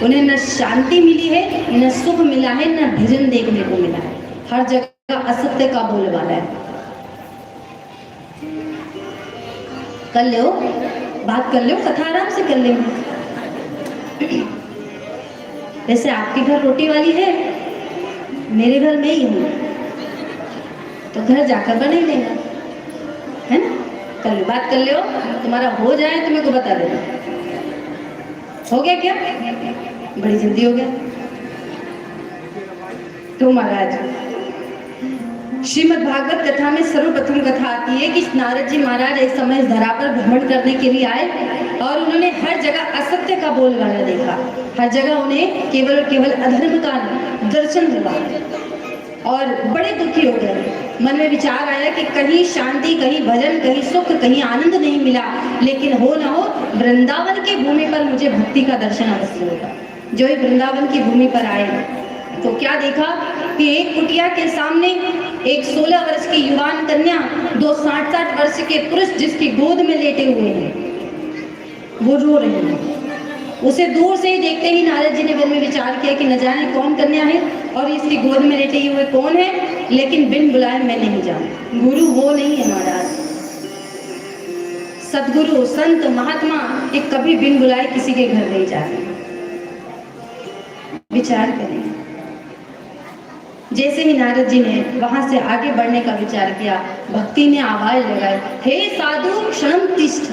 उन्हें न शांति मिली है, न सुख मिला है, न भजन देखने को मिला है। हर जगह असत्य का बोलबाला है। कर लो बात, कर लो कथा आराम से कर लो। वैसे आपके घर रोटी वाली है, मेरे घर में ही हूँ, तो घर जाकर बना ही लेगा, है ना। कर लो बात, कर लो, तुम्हारा हो जाए तो मेरे को बता देना। हो गया क्या? बड़ी जल्दी हो गया। तो महाराज श्रीमद् भागवत कथा में सर्वप्रथम कथा आती है कि नारद जी महाराज एक समय इस धरा पर भ्रमण करने के लिए आए और उन्होंने हर जगह असत्य का बोलबाला देखा। हर जगह उन्हें केवल और केवल अधर्म का दर्शन हुआ और बड़े दुखी हो गए। मन में विचार आया कि कहीं शांति, कहीं भजन, कहीं सुख, कहीं आनंद नहीं मिला, लेकिन हो ना हो वृंदावन की भूमि पर मुझे भक्ति का दर्शन अवश्य होगा। जो ही वृंदावन की भूमि पर आए तो क्या देखा कि एक कुटिया के सामने एक 16 वर्ष की युवान कन्या, 2 60 वर्ष के पुरुष जिसकी गोद में लेटे हुए हैं, वो रो रहे हैं। उसे दूर से ही देखते ही नारद जी ने मन में विचार किया कि न जाने कौन कन्या है और इसकी गोद में लेटे हुए कौन है, लेकिन बिन बुलाए मैं नहीं जाऊं। गुरु वो नहीं है महाराज, सदगुरु संत महात्मा ये कभी बिन बुलाए किसी के घर नहीं जाते। विचार करें। जैसे ही नारद जी ने वहां से आगे बढ़ने का विचार किया, भक्ति ने आवाज लगाई, हे साधु क्षणम तिष्ठ,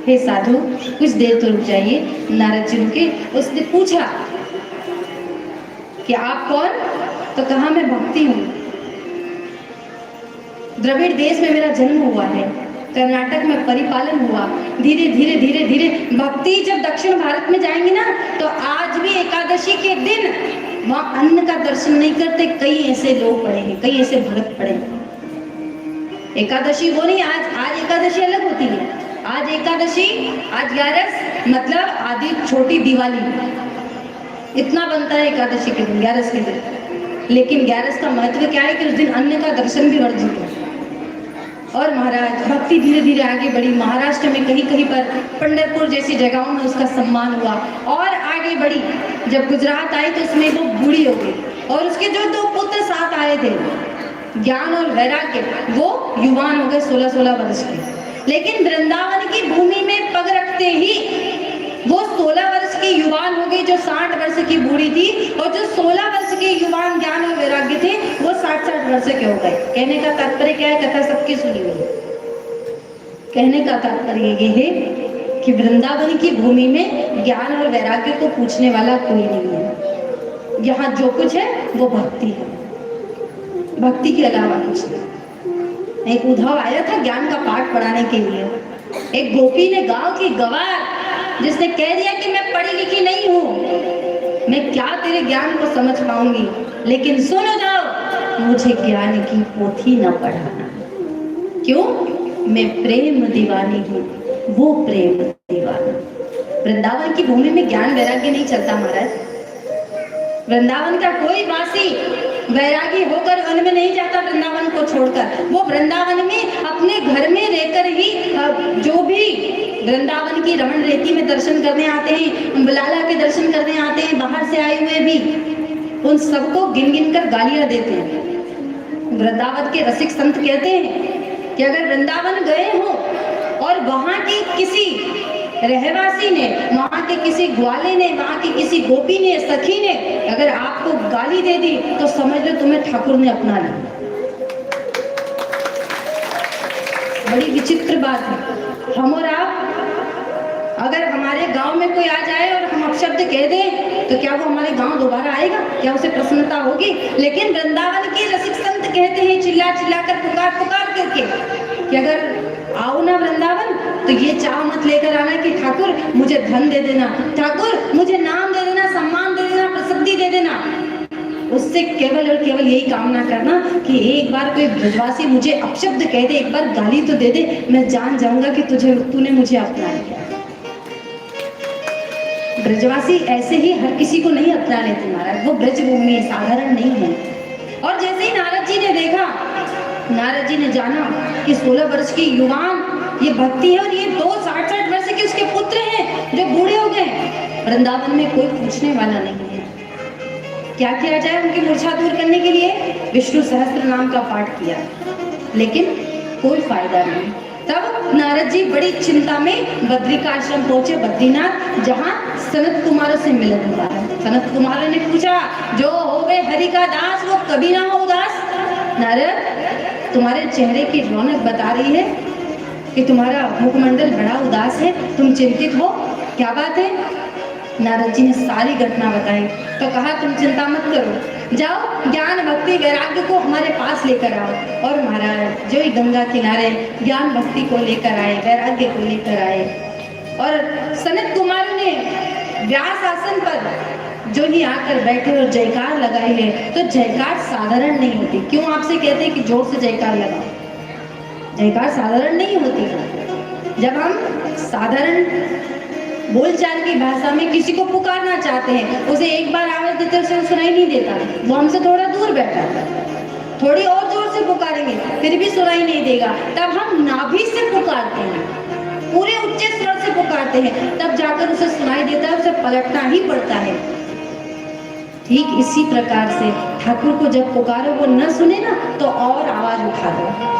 हे साधु कुछ देर तो रुक जाइए। नारद जी रुके। उसने पूछा कि आप कौन? तो कहा मैं भक्ति हूँ, द्रविड़ देश में मेरा जन्म हुआ है, कर्नाटक में परिपालन हुआ, धीरे धीरे धीरे धीरे भक्ति जब दक्षिण भारत में जाएंगी ना, तो आज भी एकादशी के दिन वहां अन्न का दर्शन नहीं करते, कई ऐसे लोग पड़े हैं, कई ऐसे भक्त पड़े हैं। एकादशी वो नहीं, आज एकादशी अलग होती है। आज एकादशी, आज 11 मतलब आधी छोटी दिवाली, इतना बनता है एकादशी के दिन, 11 के दिन। लेकिन 11 का महत्व क्या है कि उस दिन अन्न का दर्शन भी वर्जित है। और महाराज भक्ति धीरे धीरे आगे बढ़ी। महाराष्ट्र में कहीं कहीं पर, पंढरपुर जैसी जगहों में उसका सम्मान हुआ और आगे बढ़ी। जब गुजरात आई तो उसमें वो बूढ़ी हो गई और उसके जो 2 पुत्र साथ आए थे, ज्ञान और वैराग्य, वो युवान हो गए 16-16 वर्ष के। लेकिन वृंदावन की भूमि में पग रखते ही वो 16 वर्ष की युवान हो गई जो 60 वर्ष की बूढ़ी थी, और जो 16 वर्ष के युवान ज्ञान और वैराग्य थे वो 60-60 वर्ष के हो गए। कहने का तात्पर्य क्या है? कथा सबकी सुनी हुई। कहने का तात्पर्य ये है कि वृंदावन की भूमि में ज्ञान और वैराग्य को पूछने वाला कोई नहीं है। यहाँ जो कुछ है वो भक्ति है, भक्ति के अलावा कुछ नहीं। एक उद्धव आया था ज्ञान का पाठ पढ़ाने के लिए। एक गोपी ने, गांव की गवार, जिसने कह दिया कि मैं पढ़ी लिखी नहीं हूं, मैं क्या तेरे ज्ञान को समझ पाऊंगी, लेकिन सुनो जाओ, मुझे ज्ञान की पोथी न पढ़ाना। क्यों? मैं प्रेम दीवानी हूँ, वो प्रेम दीवाना। वृंदावन की भूमि में ज्ञान वैराग्य नहीं चलता महाराज। वृंदावन का कोई वासी वैरागी होकर वन में नहीं जाता वृंदावन को छोड़कर। वो वृंदावन में अपने घर में रहकर ही जो भी वृंदावन की रमण रेती में दर्शन करने आते हैं, बुलाला के दर्शन करने आते हैं, बाहर से आए हुए भी, उन सबको गिन गिन कर गालियां देते हैं। वृंदावन के रसिक संत कहते हैं कि अगर वृंदावन गए हो और वहां की किसी रहवासी ने, वहां के किसी ग्वाले ने, वहां की किसी गोपी ने, सखी ने अगर आपको गाली दे दी तो समझ लो तुम्हें ठाकुर ने अपना लिया। बड़ी विचित्र बात है। हम और आप, अगर हमारे गांव में कोई आ जाए और हम अपशब्द कह दें तो क्या वो हमारे गांव दोबारा आएगा? क्या उसे प्रसन्नता होगी? लेकिन वृंदावन के रसिक संत कहते हैं चिल्ला चिल्ला कर, पुकार पुकार करके, कि अगर आओ ना वृंदावन तो ये चाह मत लेकर आना कि ठाकुर मुझे धन दे देना, ठाकुर मुझे नाम दे देना, सम्मान दे देना, प्रसिद्धि दे देना। उससे केवल और केवल यही कामना करना कि एक बार कोई ब्रजवासी मुझे अपशब्द कह दे, एक बार गाली तो दे दे, मैं जान जाऊंगा कि तूने मुझे अपना लिया। ब्रजवासी ऐसे ही हर किसी को नहीं अपना लेते महाराज, वो ब्रजभूमि साधारण नहीं है। और जैसे ही नारद जी ने देखा, नारद जी ने जाना कि 16 वर्ष की युवान ये भक्ति है और ये 2 60-60 वर्ष के उसके पुत्र हैं जो बूढ़े हो गए। वृंदावन में कोई पूछने वाला नहीं है। क्या किया जाए उनकी मूर्छा दूर करने के लिए? विष्णु सहस्त्र नाम का पाठ किया, लेकिन कोई फायदा नहीं। तब नारद जी बड़ी चिंता में बद्रिकाश्रम पहुंचे, बद्रीनाथ, जहां सनत कुमारों से मिलन हुआ है। सनत कुमारों ने पूछा, जो होवे हरि का दास वो कभी ना हो उदास। नारद, तुम्हारे चेहरे की रौनक बता रही है कि तुम्हारा मुखमंडल बड़ा उदास है, तुम चिंतित हो, क्या बात है? नारद जी ने सारी घटना बताई। तो कहा, तुम चिंता मत करो, जाओ ज्ञान भक्ति वैराग्य को हमारे पास लेकर आओ। और महाराज जो ही गंगा किनारे ज्ञान भक्ति को लेकर आए, वैराग्य को लेकर आए। और सनत कुमार ने व्यास आसन पर जो ही आकर बैठे और जयकार लगाई है, तो जयकार साधारण नहीं होती। क्यों आपसे कहते हैं कि जोर से जयकार लगाओ? जयकार साधारण नहीं होती। जब हम साधारण बोलचाल की भाषा में किसी को पुकारना चाहते हैं, उसे एक बार आवाज देते उसे सुनाई नहीं देता, वो हमसे थोड़ा दूर बैठा है, थोड़ी और जोर से पुकारेंगे फिर भी सुनाई नहीं देगा। तब हम नाभि से पुकारते हैं, पूरे उच्च स्वर से पुकारते हैं, तब जाकर उसे सुनाई देता है, उसे पलटना ही पड़ता है। ठीक इसी प्रकार से ठाकुर को जब पुकारो वो न सुने ना, तो और आवाज उठा दो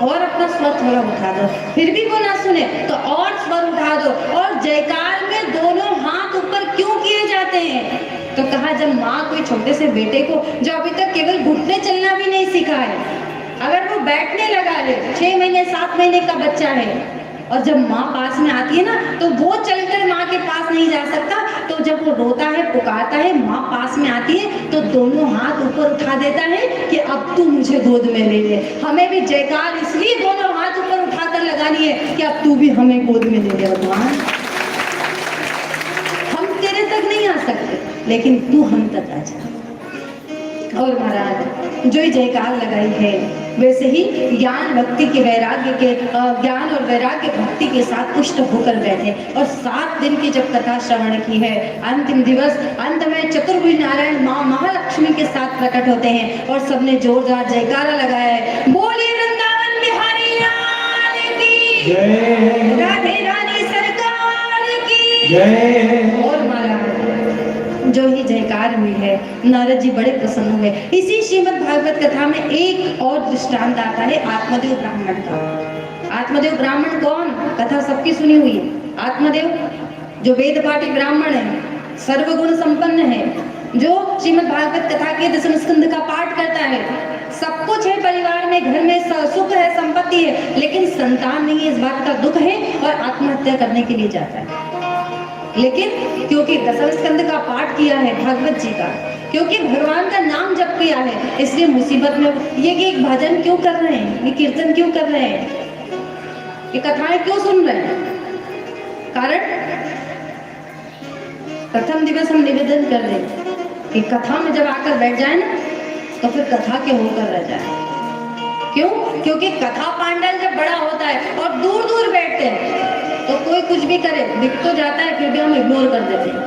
और अपना स्वर थोड़ा उठा दो, फिर भी वो ना सुने तो और स्वर उठा दो। और जयकार में दोनों हाथ ऊपर क्यों किए जाते जाते हैं। तो कहा जब माँ कोई छोटे से बेटे को जो अभी तक केवल घुटने चलना भी नहीं सीखा है, अगर वो बैठने लगा है, 6 महीने 7 महीने का बच्चा है, और जब माँ पास में आती है ना तो वो चलकर माँ के पास नहीं जा सकता, तो जब वो रोता है पुकारता है, माँ पास में आती है तो दोनों हाथ ऊपर उठा देता है कि अब तू मुझे गोद में ले ले। हमें भी जयकार इसलिए दोनों हाथ ऊपर उठाकर लगानी है कि अब तू भी हमें गोद में ले ले भगवान। हम तेरे तक नहीं आ सकते लेकिन तू हम तक आ जा। और महाराज जो ही जयकार लगाई है वैसे ही ज्ञान भक्ति के वैराग्य के ज्ञान और वैराग्य भक्ति के साथ पुष्ट होकर बैठे और 7 दिन की जब कथा श्रवण की है, अंतिम दिवस अंत में चतुर्भुज नारायण माँ महालक्ष्मी के साथ प्रकट होते हैं और सबने जोरदार जयकारा लगाया है, बोलिए वृंदावन बिहारी लाल की जय, राधे रानी सरकार की जय। और महाराज जो ही जयकार हुई है, नारद जी बड़े प्रसन्न हुए। इसी श्रीमद् भागवत कथा में एक और दृष्टांत आता है आत्मदेव ब्राह्मण का। आत्मदेव ब्राह्मण कौन? कथा सबकी सुनी हुई है। आत्मदेव जो वेद पाठी ब्राह्मण है, सर्वगुण संपन्न है, जो श्रीमद् भागवत कथा के 10वें स्कंद का पाठ करता है, सब कुछ है परिवार में, घर में सुख है, संपत्ति है, लेकिन संतान नहीं है, इस बात का दुख है और आत्महत्या करने के लिए जाता है। लेकिन क्योंकि 10वें स्कंद का पाठ किया है भागवत जी का, क्योंकि भगवान का नाम जप किया है, इसलिए मुसीबत में ये कि एक भजन क्यों कर रहे हैं, ये कीर्तन क्यों कर रहे हैं, ये कथाएं क्यों सुन रहे हैं? कारण प्रथम दिवस हम निवेदन कर दें कि कथा में जब आकर बैठ जाए ना तो फिर कथा के होकर रह जाए। क्यों? क्योंकि कथा पांडल जब बड़ा होता है और दूर दूर बैठते हैं तो कोई कुछ भी करे दिख तो जाता है, फिर भी हम इग्नोर कर देते हैं।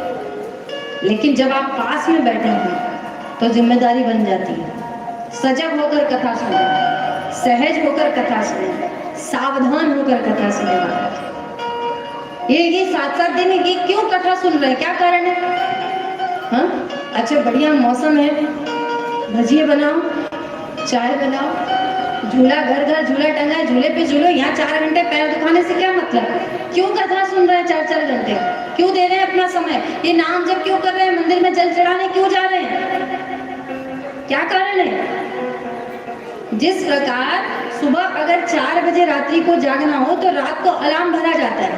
लेकिन जब आप पास में बैठे हैं तो जिम्मेदारी बन जाती है, सजग होकर कथा सुने, सहज होकर कथा सुने, सावधान होकर कथा सुने। महाराज ये 7-7 दिन ये क्यों कथा सुन रहे हैं, क्या कारण है? हाँ अच्छा बढ़िया मौसम है, भजिए बनाओ, चाय बनाओ, झूला घर घर झूला टंगा है, झूले पे झूलो, यहाँ 4 घंटे पैर दुखाने से क्या मतलब? क्यों कथा सुन रहे हैं 4-4 घंटे? क्यों दे रहे हैं अपना समय? ये नाम जब क्यों कर रहे हैं? मंदिर में जल चढ़ाने क्यों जा रहे हैं? क्या कारण है? जिस प्रकार सुबह अगर 4 बजे रात्रि को जागना हो तो रात को अलार्म भरा जाता है,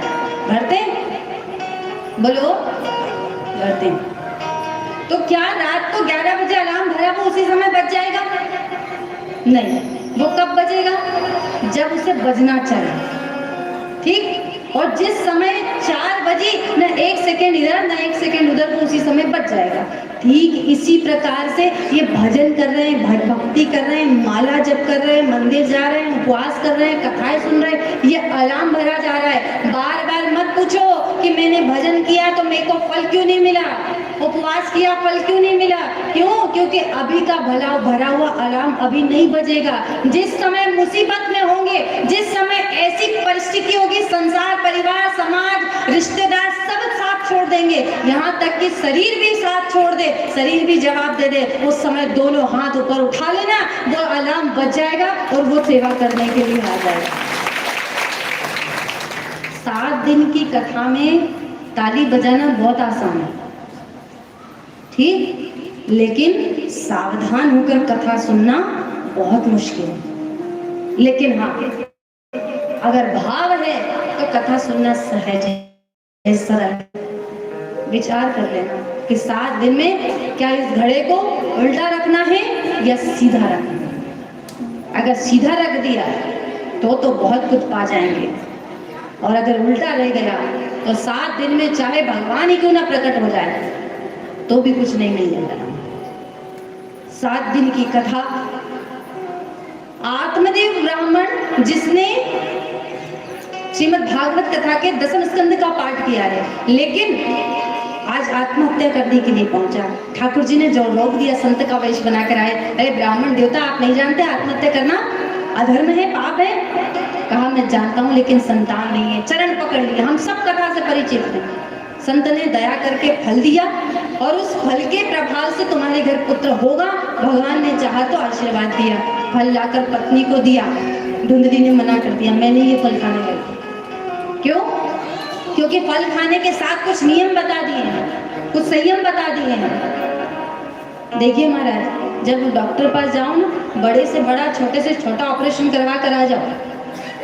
भरते? बोलो भरते। तो क्या रात को 11 बजे अलार्म भरा वो उसी समय बज जाएगा? नहीं, वो कब बजेगा? जब उसे बजना चाहिए। ठीक? और जिस समय 4 बजे न 1 सेकेंड इधर न 1 सेकेंड उधर, वो उसी समय बच जाएगा। ठीक इसी प्रकार से ये भजन कर रहे हैं, भक्ति कर रहे हैं, माला जप कर रहे हैं, मंदिर जा रहे हैं, उपवास कर रहे हैं, कथाएं सुन रहे हैं, ये अलार्म भरा जा रहा है। बार बार मत पूछो कि मैंने भजन किया तो मेरे को फल क्यों नहीं मिला, उपवास किया फल क्यों नहीं मिला। क्यों? क्योंकि अभी का भला भरा हुआ अलार्म अभी नहीं बजेगा। जिस समय मुसीबत में होंगे, जिस समय ऐसी परिस्थिति होगी, संसार, परिवार, समाज, रिश्तेदार सब साथ छोड़ देंगे, यहाँ तक कि शरीर भी साथ छोड़ दे, शरीर भी जवाब दे दे, उस समय दोनों हाथ ऊपर उठा लेना, वो अलार्म बज जाएगा और वो सेवा करने के लिए आ जाएगा। 7 दिन की कथा में ताली बजाना बहुत आसान है, ठीक, लेकिन सावधान होकर कथा सुनना बहुत मुश्किल है। लेकिन हाँ, अगर भाव है तो कथा सुनना सहज है, सरल। विचार कर लेना कि 7 दिन में क्या इस घड़े को उल्टा रखना है या सीधा रखना है। अगर सीधा रख दिया तो बहुत कुछ पा जाएंगे, और अगर उल्टा रह गया तो 7 दिन में चाहे भगवान ही क्यों ना प्रकट हो जाए तो भी कुछ नहीं मिलेगा। 7 दिन की कथा, आत्मदेव ब्राह्मण जिसने श्रीमद् भागवत कथा के 10वें स्कंद का पाठ किया है, लेकिन आज आत्महत्या करने के लिए पहुंचा। ठाकुर जी ने जो रोक दिया, संत का वेश बनाकर आए, अरे ब्राह्मण देवता आप नहीं जानते आत्महत्या करना अधर्म है, पाप है? कहा मैं जानता हूँ लेकिन संतान नहीं है। चरण पकड़ लिया, हम सब कथा से परिचित हैं। संत ने दया करके फल दिया और उस फल के प्रभाव से तुम्हारे घर पुत्र होगा। भगवान ने चाहा तो आशीर्वाद दिया, फल लाकर पत्नी को दिया। धुंधली ने मना कर दिया, मैं नहीं ये फल खाने लगी। क्यों? क्योंकि फल खाने के साथ कुछ नियम बता दिए हैं। कुछ संयम बता दिए हैं। देखिए महाराज, जब डॉक्टर पास जाओ ना, बड़े से बड़ा छोटे से छोटा ऑपरेशन करवा कर आ जाओ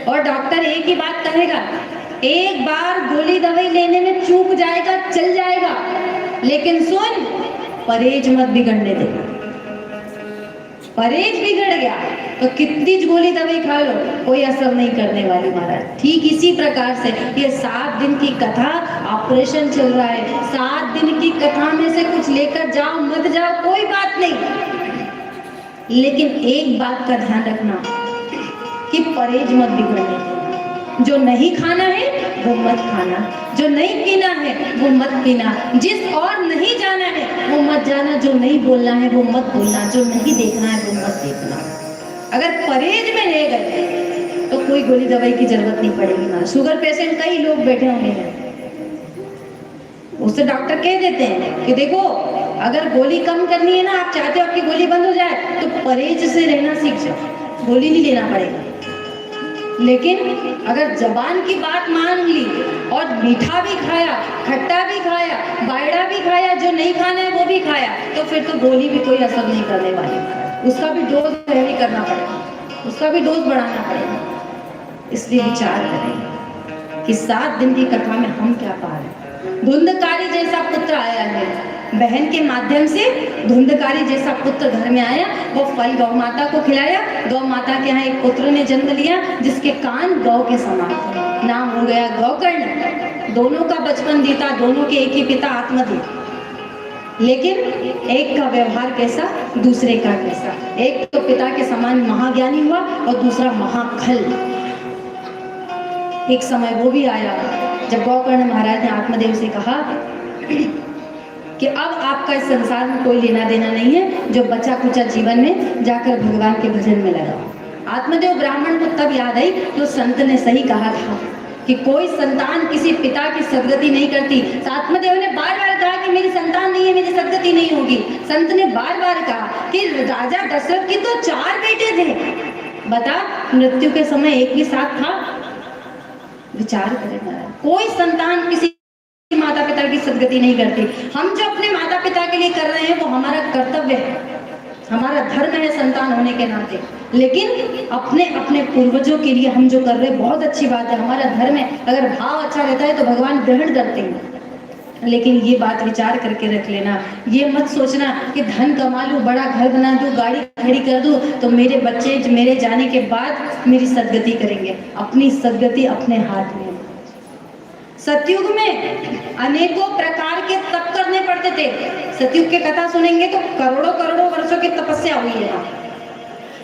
और डॉक्टर एक ही बात कहेगा, एक बार गोली दवाई लेने में चूक जाएगा चल जाएगा, लेकिन सुन, परहेज मत बिगड़ने दे। परहेज बिगड़ गया तो कितनी गोली दवाई खा लो, कोई असर नहीं करने वाली महाराज। ठीक इसी प्रकार से ये 7 दिन की कथा, ऑपरेशन चल रहा है, 7 दिन की कथा में से कुछ लेकर जाओ मत जाओ कोई बात नहीं, लेकिन एक बात का ध्यान रखना कि परहेज मत बिगड़ने देना। जो नहीं खाना है वो मत खाना, जो नहीं पीना है वो मत पीना, जिस और नहीं जाना है वो मत जाना, जो नहीं बोलना है वो मत बोलना, जो नहीं देखना है वो मत देखना। अगर परहेज में रह गए तो कोई गोली दवाई की जरूरत नहीं पड़ेगी ना। शुगर पेशेंट कई लोग बैठे होंगे हैं, उससे डॉक्टर कह देते हैं कि देखो अगर गोली कम करनी है ना, आप चाहते हो आपकी गोली बंद हो जाए तो परहेज से रहना सीख जाओ, गोली नहीं लेना पड़ेगा। लेकिन अगर जबान की बात मान ली और मीठा भी खाया, खट्टा भी खाया, बायड़ा भी खाया, जो नहीं खाना है वो भी खाया, तो फिर तो गोली भी कोई असर नहीं करने वाली, उसका भी डोज हैवी करना पड़ेगा, उसका भी डोज बढ़ाना पड़ेगा। इसलिए विचार करें कि 7 दिन की कथा में हम क्या पा रहे हैं। धुंधकारी जैसा पुत्र आया है, बहन के माध्यम से धुंधकारी जैसा पुत्र घर में आया, वो फल गौ माता को खिलाया। गौ माता के यहाँ एक पुत्र ने जन्म लिया जिसके कान गौ के समान थे, नाम हो गया गौकर्ण। दोनों का बचपन बीता, दोनों के एक ही पिता आत्मदेव, लेकिन एक का व्यवहार कैसा, दूसरे का कैसा। एक तो पिता के समान महाज्ञानी हुआ और दूसरा महाखल। एक समय वो भी आया जब गौकर्ण महाराज ने आत्मदेव से कहा कि अब आपका इस संसार में कोई लेना देना नहीं है, जो बचा कुचा जीवन में जाकर भगवान के भजन में लगा। आत्मदेव ब्राह्मण को तब याद आई तो संत ने सही कहा था कि कोई संतान किसी पिता की सदगति नहीं करती। आत्मदेव ने बार बार कहा कि मेरी संतान नहीं है, मेरी सदगति नहीं होगी। संत ने बार बार कहा कि राजा दशरथ के तो 4 बेटे थे, बता मृत्यु के समय एक भी साथ था। विचार करें महाराज, कोई संतान किसी माता पिता की सदगति नहीं करती। हम जो अपने माता पिता के लिए कर रहे हैं वो हमारा कर्तव्य है, हमारा धर्म है संतान होने के नाते, लेकिन अपने अपने पूर्वजों के लिए हम जो कर रहे हैं बहुत अच्छी बात है, हमारा धर्म है। अगर भाव अच्छा रहता है तो भगवान ग्रहण करते हैं। लेकिन ये बात विचार करके रख लेना, ये मत सोचना कि धन कमा लूं, बड़ा घर बना दूं, गाड़ी खड़ी कर दूं तो मेरे बच्चे मेरे जाने के बाद मेरी सदगति करेंगे। अपनी सदगति अपने हाथ में। सतयुग में अनेकों प्रकार के तप करने पड़ते थे। सतयुग की कथा सुनेंगे तो करोड़ों करोड़ों वर्षों की तपस्या हुई है।